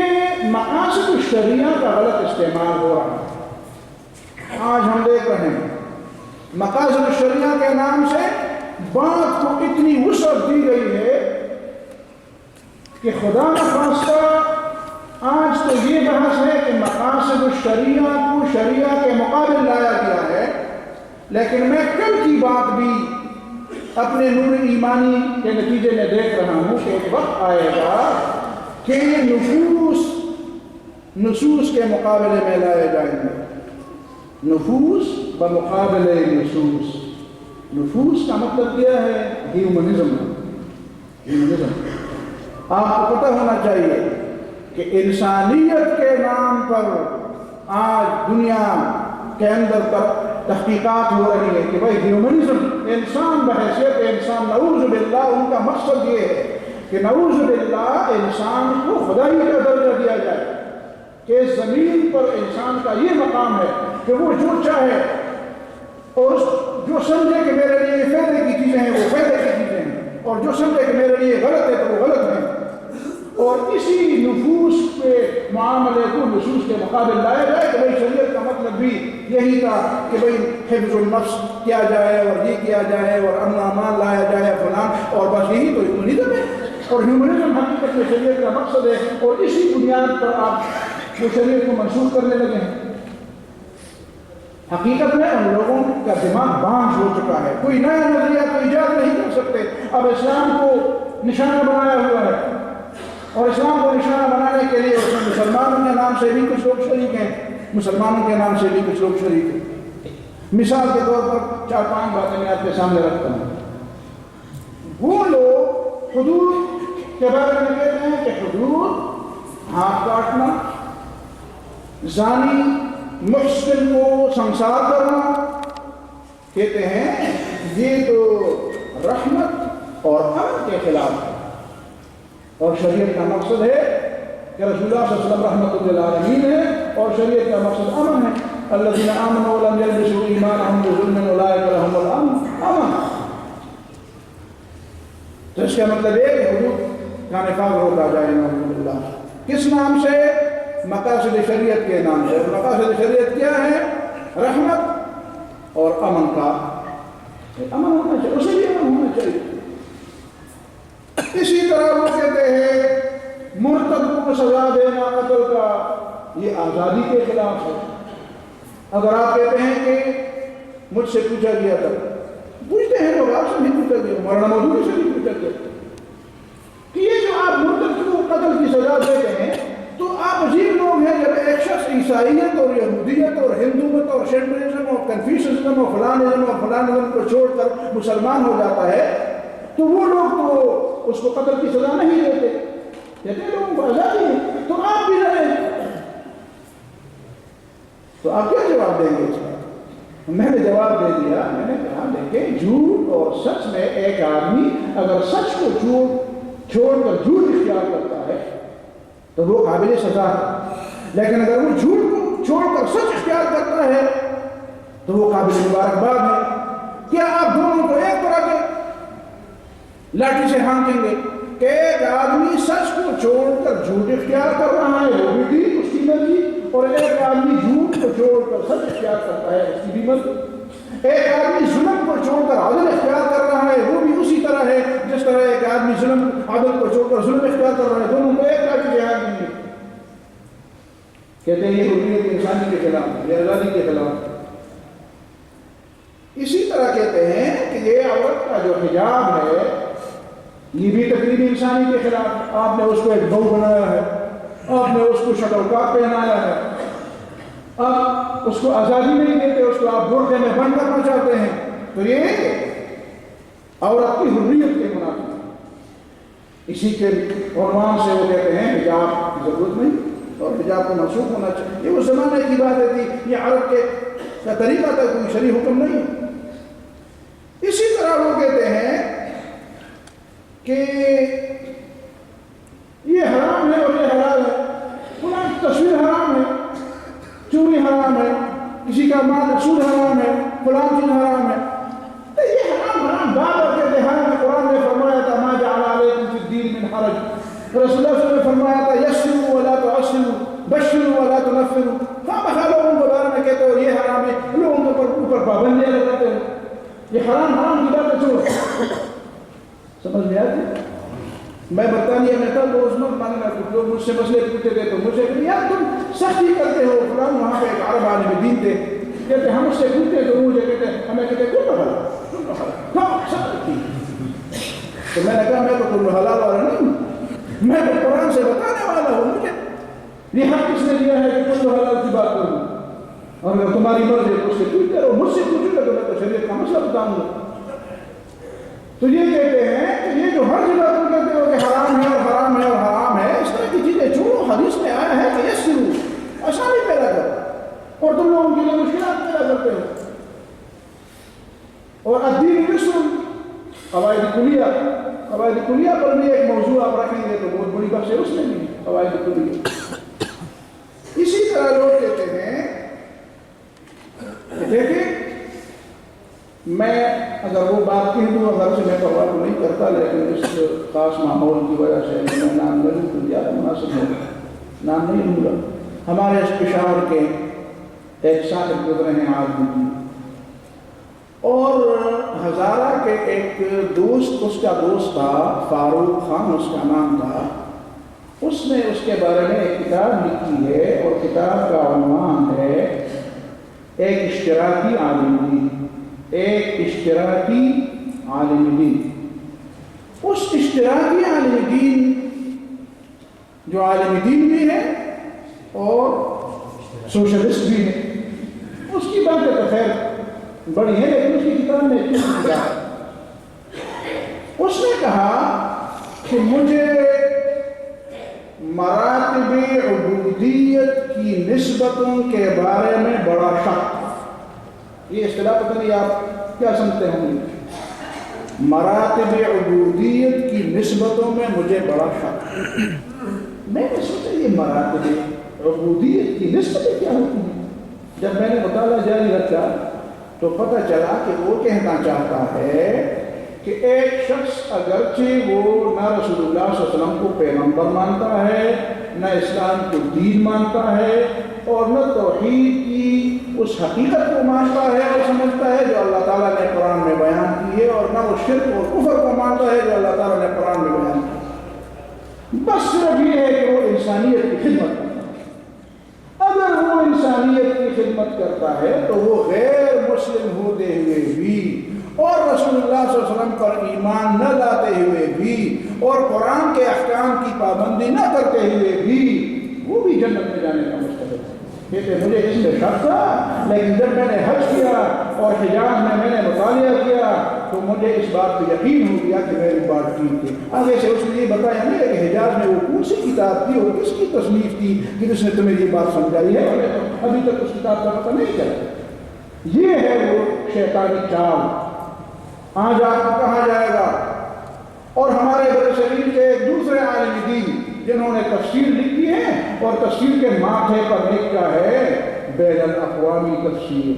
مقاصد الشریعہ کا غلط استعمال ہو رہا ہے۔ آج ہم دیکھ رہے ہیں مقاصد الشریعہ کے نام سے بات کو اتنی وسعت دی گئی ہے کہ خدا نخواستہ آج تو یہ بحث ہے کہ مقاصد الشریعہ کو شریعہ کے مقابل لایا گیا ہے، لیکن میں کل کی بات بھی اپنے نور ایمانی کے نتیجے میں دیکھ رہا ہوں کہ ایک وقت آئے گا کہ نصوص کے مقابلے میں لائے جائیں گے، نفوس بمقابلے نصوص۔ نفوس کا مطلب کیا ہے؟ ہیومنزم۔ آپ کو پتہ ہونا چاہیے کہ انسانیت کے نام پر آج دنیا کے اندر تحقیقات ہو رہی ہے کہ بھائی ہیومنزم، انسان بحیثیت انسان، نعوذ باللہ ان کا مقصد یہ ہے کہ نعوذ باللہ انسان کو خدائی کا درجہ دیا جائے، کہ زمین پر انسان کا یہ مقام ہے کہ وہ جو چاہے اور جو سمجھے کہ میرے لیے فائدے کی چیزیں ہیں وہ فائدے کی چیزیں ہیں، اور جو سمجھے کہ میرے لیے غلط ہے تو وہ غلط ہے، اور اسی نفوس کے معاملے کو نصوص کے مقابل لایا جائے کہ بھائی شریعت کا مطلب بھی یہی تھا کہ بھائی حفظ النفس کیا جائے اور یہ کیا جائے اور امن و امان لایا جائے فلان، اور بس یہی تو ہیومنزم ہے، اور ہیومنزم حقیقت میں شریعت کا مقصد ہے، اور اسی بنیاد پر آپ وہ شریعت کو منسوخ کرنے لگے ہیں۔ حقیقت میں ان لوگوں کا دماغ بانج ہو چکا ہے، کوئی نیا نظریہ کو ایجاد نہیں کر سکتے، اب اسلام کو نشانہ بنایا ہوا ہے، اور اسلام کو نشانہ بنانے کے لیے اس میں مسلمانوں کے نام سے بھی کچھ لوگ شریک ہیں، مسلمانوں کے نام سے بھی کچھ لوگ شریک ہیں۔ مثال کے طور پر 4-5 باتیں میں آپ کے سامنے رکھتا ہوں۔ وہ لوگ حدود کے بارے میں کہتے ہیں کہ حدود ہاتھ کاٹنا، زانی محسن کو سنسار کرنا، کہتے ہیں یہ تو رحمت اور امن کے خلاف ہے، اور شریعت کا مقصد ہے کہ رسول اللہ صلی اللہ علیہ وسلم رحمت للعالمین ہے، اور شریعت کا مقصد امن ہے۔ الذین آمنوا ولم یلبسوا ایمانهم بظلم اولئک لهم الامن، امن۔ تو اس کا مطلب ہے کہ حدود کا نفاذ ہوتا جائے نعوذ باللہ، کس نام سے؟ مقاصد شریعت کے نام سے۔ مقاصد شریعت کیا ہے؟ رحمت اور امن کا، امن ہونا چاہیے، اسے بھی امن ہونا چاہیے۔ اسی طرح وہ کہتے ہیں مرتد کو سزا دینا قتل کا، یہ آزادی کے خلاف ہے۔ اگر آپ کہتے ہیں کہ مجھ سے پوچھا گیا تھا، پوچھتے ہیں لوگ، آپ سے نہیں پوچھا گیا، مولانا مودودی سے نہیں پوچھا گیا کہ یہ جو آپ مرتد کو قتل کی سزا دیتے ہیں تو آپ عجیب لوگ ہیں۔ جب ایک شخص عیسائیت اور یہودیت اور ہندومت اور شیمبلزم اور کنفیوشنزم اور فلانزم کو چھوڑ کر مسلمان ہو جاتا ہے تو وہ لوگ تو اس کو قتل کی سزا نہیں دیتے، کہتے ہیں لوگوں کو آزادی ہے، تو آپ بھی رہیں۔ تو آپ کیا جواب دیں گے اس کا؟ میں نے جواب دے دیا، میں نے کہا دیکھیں جھوٹ اور سچ میں ایک آدمی اگر سچ کو چھوڑ کر جھوٹ اختیار کرتا ہے تو وہ قابل سزا ہے، لیکن اگر وہ جھوٹ کو چھوڑ کر سچ اختیار کرتا ہے تو وہ قابل مبارکباد ہے۔ کیا آپ دونوں کو ایک طرح کے لاٹھی سے ہانکیں گے کہ ایک آدمی سچ کو چھوڑ کر جھوٹ اختیار کر رہا ہے وہ بھی ٹھیک، اس کی مرضی، اور ایک آدمی جھوٹ کو چھوڑ کر سچ اختیار کرتا ہے اس کی بھی مرضی؟ ایک آدمی ظلم کو چھوڑ کر عدل اختیار کر رہا ہے وہ بھی اسی طرح ہے جس طرح ایک آدمی عدل کو چھوڑ کر ظلم اختیار کر رہا ہے، دونوں کو ایک لاٹھی سے ہانکیں گے۔ کہتے ہیں یہ حریت انسانی کے خلاف، یہ آزادی کے خلاف۔ اسی طرح کہتے ہیں کہ یہ عورت کا جو حجاب ہے یہ بھی تقریبی انسانی کے خلاف۔ آپ نے اس کو ایک بہو بنایا ہے، آپ نے اس کو شکل کاپ پہنایا ہے، آپ اس کو آزادی نہیں دیتے، اس کو آپ برقعے میں بند کرنا چاہتے ہیں، تو یہ عورت کی حریت کے منافی ہے۔ اسی کے عنوان سے وہ کہتے ہیں حجاب کی ضرورت نہیں اور حجاب کو منسوخ ہونا چاہیے۔ یہ وہ زمانے کی بات تھی، یہ عرب کے کا طریقہ تھا، کوئی شرعی حکم نہیں۔ اسی طرح وہ کہتے ہیں کہ یہ حرام ہے اور یہ حلال ہے، فلاں تصویر حرام ہے، چوری حرام ہے، کسی کا مال سود حرام ہے، فلاں چیز حرام ہے، تو یہ حرام بابر کے دہان میں قرآن نے فرمایا تھا ما جعل علیکم فی الدین من حرج، رسول اللہ صلی اللہ علیہ وسلم نے فرمایا تھا یسروا ولا تعسروا بشروا ولا تنفروا۔ لوگوں کے بارے میں کہتے ہو یہ حرام ہے، لوگوں کے اوپر پابندیاں لگاتے ہو، یہ حرام کی باتیں چھوڑو۔ سمجھ میں آتی؟ میں برطانیہ میں تھا تو اس میں کچھ لوگ مجھ سے مسئلے پوچھتے تھے تو مجھے کہتے یار تم سختی کرتے ہو، فلاں وہاں پہ ایک عرب عالم دین تھے، کہتے ہم اس سے پوچھتے تو مجھے کہتے ہمیں کہتے کل حلال، تو میں نے کہا میں تو کل حلال والا نہیں ہوں، میں تو قرآن سے بتانے والا ہوں، مجھے یہ حق کس نے دیا ہے کہ کل حلال کی بات کروں، اور اگر تمہاری مرضی ہے تو اس سے پوچھتے رہو، مجھ سے پوچھو گا تو میں تو شریعت کا مسئلہ بتاؤں گا۔ تو یہ کہتے ہیں کہ یہ جو ہر جگہ تم کہتے ہو کہ حرام ہے اور حرام ہے اور حرام ہے، اس طرح کی چیزیں چھوڑو، حدیث میں آیا ہے کہ یسروا، آسانی پیدا کرو، اور تم لوگوں کے لیے مشکلات پیدا کرتے ہو۔ اور الدین یسر، قواعد کلیہ پر بھی ایک موضوع آپ رکھیں گے تو بہت بڑی بحث ہے اس میں بھی، قواعد کلیہ۔ اسی طرح لوگ کہتے ہیں کہ دیکھیں میں اگر وہ بات کہہ دوں اگر سے میں پرواہ نہیں کرتا، لیکن اس خاص ماحول کی وجہ سے میں نام لوں تو زیادہ مناسب ہے، نام نہیں لوں گا۔ ہمارے اس پشاور کے ایک صاحب گزرے ہیں عالم، اور ہزارہ کے ایک دوست، اس کا دوست تھا فاروق خان اس کا نام تھا، اس نے اس کے بارے میں ایک کتاب لکھی ہے اور کتاب کا عنوان ہے ایک اشتراکی عالم دین، ایک اشتراکی عالم دین۔ اس اشتراکی عالم دین جو عالم دین بھی ہے اور سوشلسٹ بھی ہے، اس کی باتیں تو خیر بڑی ہے لیکن اس کی کتاب میں اس نے کہا کہ مجھے مراتب عبودیت کی نسبتوں کے بارے میں بڑا شک، یہ اصطلاح پتہ نہیں آپ کیا سمجھتے ہوں گے، مراتب عبودیت کی نسبتوں میں مجھے بڑا شک۔ میں نے سوچا یہ مراتب عبودیت کی نسبتیں کیا ہوتی ہیں؟ جب میں نے مطالعہ جاری رکھا تو پتہ چلا کہ وہ کہنا چاہتا ہے کہ ایک شخص اگرچہ وہ نہ رسول اللہ صلی اللہ علیہ وسلم کو پیغمبر مانتا ہے، نہ اسلام کو دین مانتا ہے، اور نہ توحید کی اس حقیقت کو مانتا ہے اور سمجھتا ہے جو اللہ تعالیٰ نے قرآن میں بیان کی ہے، اور نہ وہ شرک اور کفر کو مانتا ہے جو اللہ تعالیٰ نے قرآن میں بیان کی ہے، بس صرف یہ ہے کہ وہ انسانیت کی خدمت کرتا ہے۔ اگر وہ انسانیت کی خدمت کرتا ہے تو وہ غیر مسلم ہوتے ہوئے بھی اور رسول اللہ صلی اللہ علیہ وسلم پر ایمان نہ لاتے ہوئے بھی اور قرآن کے احکام کی پابندی نہ کرتے ہوئے بھی وہ بھی جنت میں جانے کا مستحق ہے۔ کہتے مجھے اس میں شک تھا، لیکن جب میں نے حج کیا اور حجاز میں نے مطالعہ کیا تو مجھے اس بات پہ یقین ہو گیا کہ میری بات ٹھیک تھی۔ آگے سے اس نے یہ بتایا نہیں کہ حجاز میں وہ کون سی کتاب تھی اور کس کی تصنیف تھی کہ جس نے تمہیں یہ بات سمجھائی ہے، اور ابھی تک اس کتاب کا پتہ نہیں چلا۔ یہ ہے وہ شیطانی چال۔ آج آپ کو کہا جائے گا، اور ہمارے بر صغیر کے ایک دوسرے عالم دین جنہوں نے تفسیر لکھی ہے اور تفسیر کے ماتھے پر لکھا ہے بین الاقوامی تفسیر،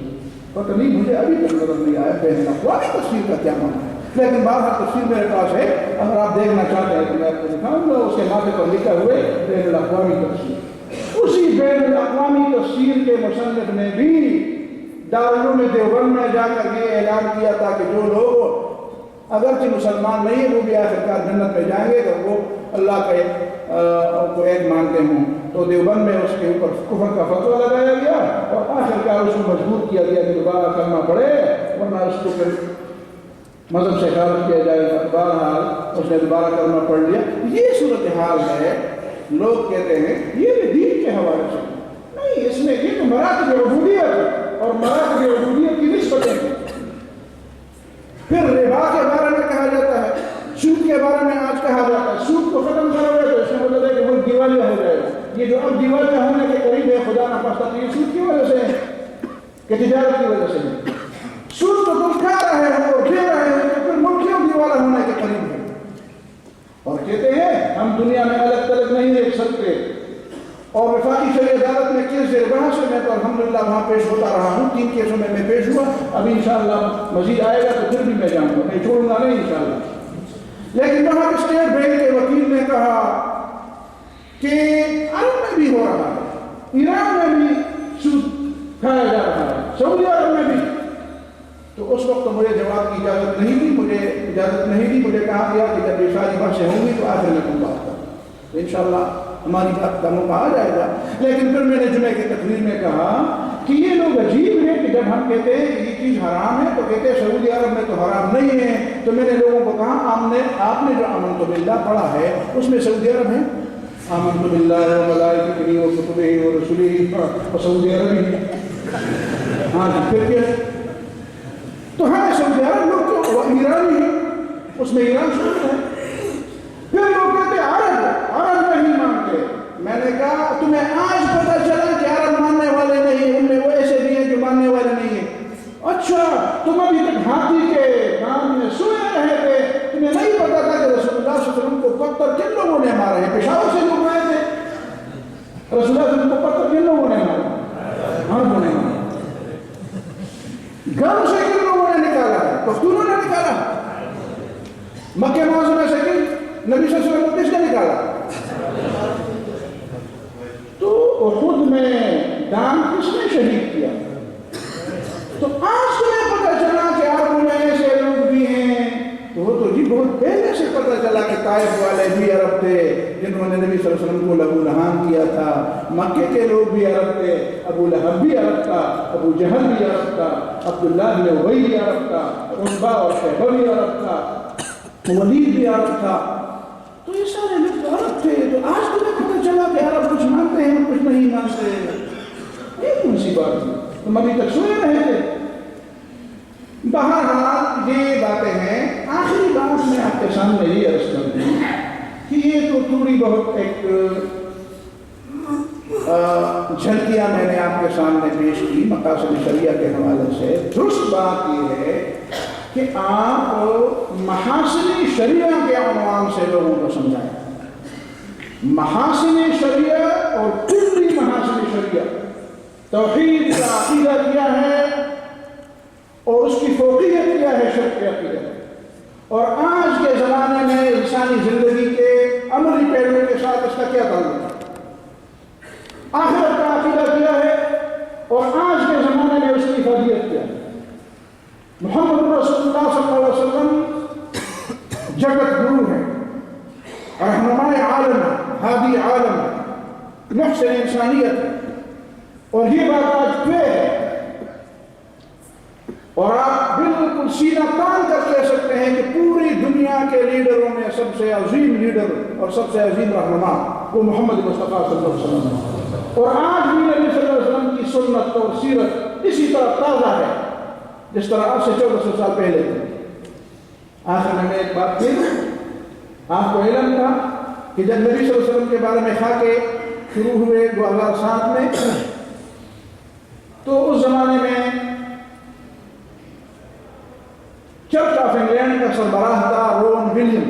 پتہ نہیں مجھے ابھی تک نظر نہیں آیا بین الاقوامی تفسیر کا کیا معنی ہے، لیکن بہرحال تفسیر میرے پاس ہے، اگر آپ دیکھنا چاہتے ہیں تو میں آپ کو دکھاؤں گا، اس کے ماتھے پر لکھا ہوئے بین الاقوامی تفسیر۔ اسی بین الاقوامی تفسیر کے مصنف نے بھی دارالعلوم دیوبند میں جا کر یہ اعلان کیا تھا کہ جو لوگ اگرچہ مسلمان نہیں ہیں وہ بھی آخرکار جنت میں جائیں گے تو وہ اللہ کو ایک مانتے ہوں، تو دیوبند میں اس کے اوپر کفر کا فتویٰ لگایا گیا اور آخرکار اس کو مجبور کیا گیا کہ دوبارہ کلمہ پڑھے ورنہ اس کو پھر مذہب سے خارج کیا جائے گا۔ بہرحال اس نے دوبارہ کلمہ پڑھ لیا۔ یہ صورتحال ہے۔ لوگ کہتے ہیں یہ بھی دین کے حوالے سے نہیں، اس میں یہ تو مراتب عبودیت ہے اور مراتب عبودیت کی نسبتیں ہیں۔ پھر ربا کے بارے میں کہا جاتا ہے، سود کے بارے میں آج کہا جاتا ہے سود کو ختم کرو گے تو اس میں مطلب ہے کہ ملک دیوالیہ ہو جائے گا۔ یہ جو اب دیوالیہ ہونے کے قریب ہے خدا نہ خواستہ تو یہ سود کی وجہ سے ہے کہ تجارت کی وجہ سے ہے۔ سود تو تم کھا رہے ہو اور دے رہے ہو تو پھر ملک کیوں دیوالیہ ہونے کے قریب ہے؟ اور کہتے ہیں ہم دنیا میں الگ تلگ نہیں دیکھ سکتے، اور وفاقی شرعی عدالت میں کیس زیر بحث ہے، میں تو الحمدللہ وہاں پیش ہوتا رہا ہوں، 3 کیسوں میں پیش ہوا، ابھی انشاءاللہ مزید آئے گا تو پھر بھی میں جاؤں گا، میں چھوڑوں گا نہیں انشاءاللہ۔ لیکن وہاں اسٹیٹ بینک کے وکیل نے کہا کہ عرب میں بھی ہو رہا ہے، ایران میں بھی سود کھایا جا رہا ہے، سعودی عرب میں بھی۔ تو اس وقت مجھے جواب کی اجازت نہیں تھی، مجھے کہا گیا کہ جب یہ ساری بحثیں ہوں گی تو آخر میں تم بات کرو، انشاءاللہ ہماری بات کا موقع آ جائے گا۔ لیکن پھر میں نے جمعے کی تقریر میں کہا کہ یہ لوگ عجیب ہیں کہ جب ہم کہتے ہیں کہ یہ چیز حرام ہے تو کہتے ہیں سعودی عرب میں تو حرام نہیں ہے۔ تو میں نے لوگوں کو کہا آپ نے جو آمنت باللہ پڑھا ہے اس میں سعودی عرب ہے؟ آمنت باللہ و ملائکتہ و کتبہ و رسلہ اور سعودی عرب ہی، ہاں جی پھر کیا؟ تو ہمیں سعودی عرب لوگ کیوں؟ وہ ایرانی ہے، اس میں ایران شامل ہے۔ پھر لوگ کہتے ہیں عرب نہیں مانتے۔ میں نے کہا تمہیں آج پتہ چلا کہ عرب ماننے والے نہیں ہیں، ان میں وہ ایسے بھی ہیں جو ماننے والے نہیں ہیں۔ اچھا تم ابھی تک ہاتھی کے کان میں سوئے رہے تھے، تمہیں نہیں پتا تھا کہ رسول اللہ صلی اللہ علیہ وسلم کو پتھر کن لوگوں نے مارے ہیں؟ پشاور سے لوگ آئے تھے، رسول اللہ صلی اللہ علیہ وسلم کو پتھر کن لوگوں نے مارے؟ عربوں نے مارے۔ گھروں سے کن لوگوں نے نکالا ہے؟ پختونوں نے نکالا۔ مکہ معظمہ سے کن نبی صلی اللہ علیہ وسلم کو کس نے نکالا؟ تو احد میں دام کس نے شہید کیا؟ تو آج تمہیں پتہ چلا کہ عربوں میں ایسے لوگ بھی ہیں، تو وہ تو جی بہت پہلے سے پتہ چلا کہ طائف والے بھی عرب تھے جنہوں نے نبی صلی اللہ علیہ وسلم کو لہو لہان کیا تھا، مکے کے لوگ بھی عرب تھے، ابو لہب بھی عرب تھا، ابو جہل بھی عرب تھا، عبداللہ بن ابی بھی عرب تھا، عتبہ اور شیبہ بھی عرب تھا، ولید بھی عرب تھا، تو یہ سارے لوگ عرب تھے۔ تو آج تمہیں پتہ چلا کہ عرب کچھ مانتے ہیں کچھ نہیں مانتے، یہ کون سی بات ہے؟ تم ابھی تک سوئے رہے تھے۔ بہرحال یہ باتیں ہیں۔ آخری بات میں آپ کے سامنے یہ عرض کر دوں کہ یہ تو تھوڑی بہت ایک جھلکیاں میں نے آپ کے سامنے پیش کی مقاصد شریعہ کے حوالے سے۔ درست بات یہ ہے کہ آپ محاسن شریعہ کے عنوان سے لوگوں کو سمجھائیں۔ محاسن شریعہ اور کلی محاسن شریعہ، توحید کا عقیدہ کیا ہے اور اس کی فوقیت کیا ہے، شرک کے عقیدہ، اور آج کے زمانے میں انسانی زندگی کے عملی پہلو کے ساتھ اس کا کیا تعلق ہے، آخرت کا عقیدہ کیا ہے اور آج کے زمانے میں اس کی فضیلت کیا ہے۔ محمد رسول اللہ صلی اللہ علیہ وسلم جگت گرو ہے، رہنمائے عالم ہے، ہادی عالم ہے، محسن انسانیت ہے، اور یہ بات آج پہ ہے۔ اور آپ بالکل سینہ تان کر کہہ سکتے ہیں کہ پوری دنیا کے لیڈروں میں سب سے عظیم لیڈر اور سب سے عظیم رہنما وہ محمد مصطفیٰ صلی اللہ علیہ وسلم ہے، اور آج بھی نبی صلی اللہ علیہ وسلم کی سنت اور سیرت اسی طرح تازہ ہے جس طرح آج سے 1400 سال پہلے تھے۔ آخر میں ایک بات پھر، آپ کو علم تھا کہ جب نبی صلی اللہ علیہ وسلم کے بارے میں خاکے شروع ہوئے 2007 میں، تو اس زمانے میں چرچ آف انگلینڈ کا سربراہ تھا رون ولیم۔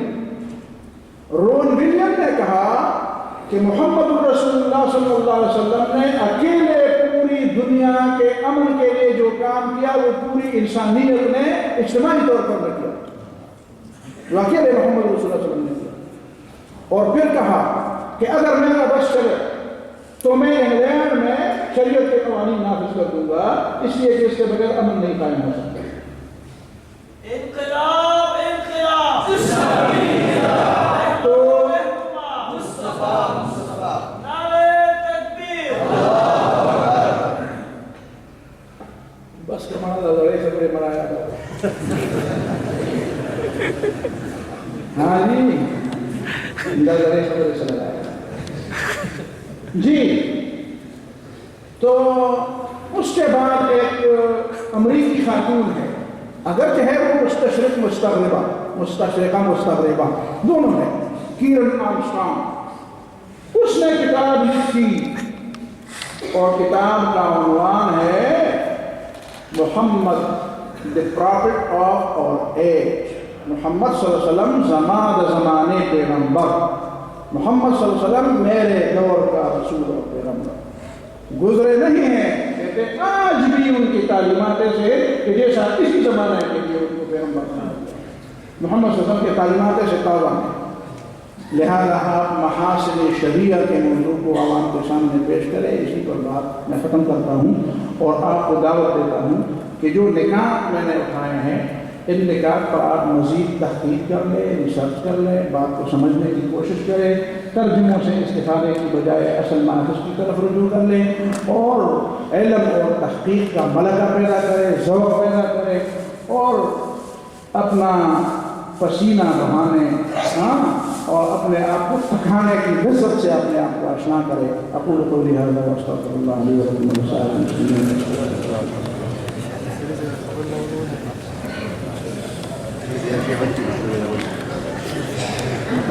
رون ولیم نے کہا کہ محمد رسول اللہ صلی اللہ علیہ وسلم نے اکیلے پوری دنیا کے امن کے لیے جو کام کیا وہ پوری انسانیت نے اجتماعی طور پر کیا، جو اکیلے محمد رسول اللہ صلی اللہ علیہ وسلم نے کیا۔ اور پھر کہا کہ اگر میرا بس چلے تو میں انگلینڈ میں شریعت کے قوانین نافذ کر دوں گا، اس لیے کہ اس کے بغیر امن نہیں قائم ہو سکتا۔ انقلاب انقلاب تو نعرہ تکبیر۔ بس کے مانا لڑے سبرے مرایا تھا۔ ہاں جی، لڑے سبرے سے لڑایا جی۔ تو اس کے بعد ایک امریکی خاتون ہے، اگرچہ ہے وہ مستشرقہ مستغربہ دونوں ہے، کیرن آرمسٹرانگ، اس نے کتاب لکھی اور کتاب کا عنوان ہے محمد the prophet of our age، محمد صلی اللہ علیہ وسلم زمانے پیغمبر، محمد صلی اللہ علیہ وسلم میرے دور کا رسول اور پیغمبر۔ گزرے نہیں ہیں، کہتے آج بھی ان کی تعلیمات سے کہ جیسا اسی زمانے کے لیے ان کو پیغمبر بنا دیا۔ محمد صلی اللہ علیہ وسلم کی تعلیمات سے توبہ ہے، لہذا آپ محاسن شریعہ کے موضوع کو عوام کے سامنے پیش کریں۔ اسی پر بات میں ختم کرتا ہوں اور آپ کو دعوت دیتا ہوں کہ جو نکات میں نے اٹھائے ہیں ان نکات پر آپ مزید تحقیق کر لیں، ریسرچ کر لیں، بات کو سمجھنے کی کوشش کریں، ترجموں سے استفادے کی بجائے اصل ماخذ کی طرف رجوع کر لیں اور علم اور تحقیق کا ملکہ پیدا کریں، ذوق پیدا کریں اور اپنا پسینہ بہانے اور اپنے آپ کو تھکانے کی لذت سے اپنے آپ کو آشنا کرے۔ اقول قولی ھذا واستغفر اللہ لی ولکم ولسائر المسلمین۔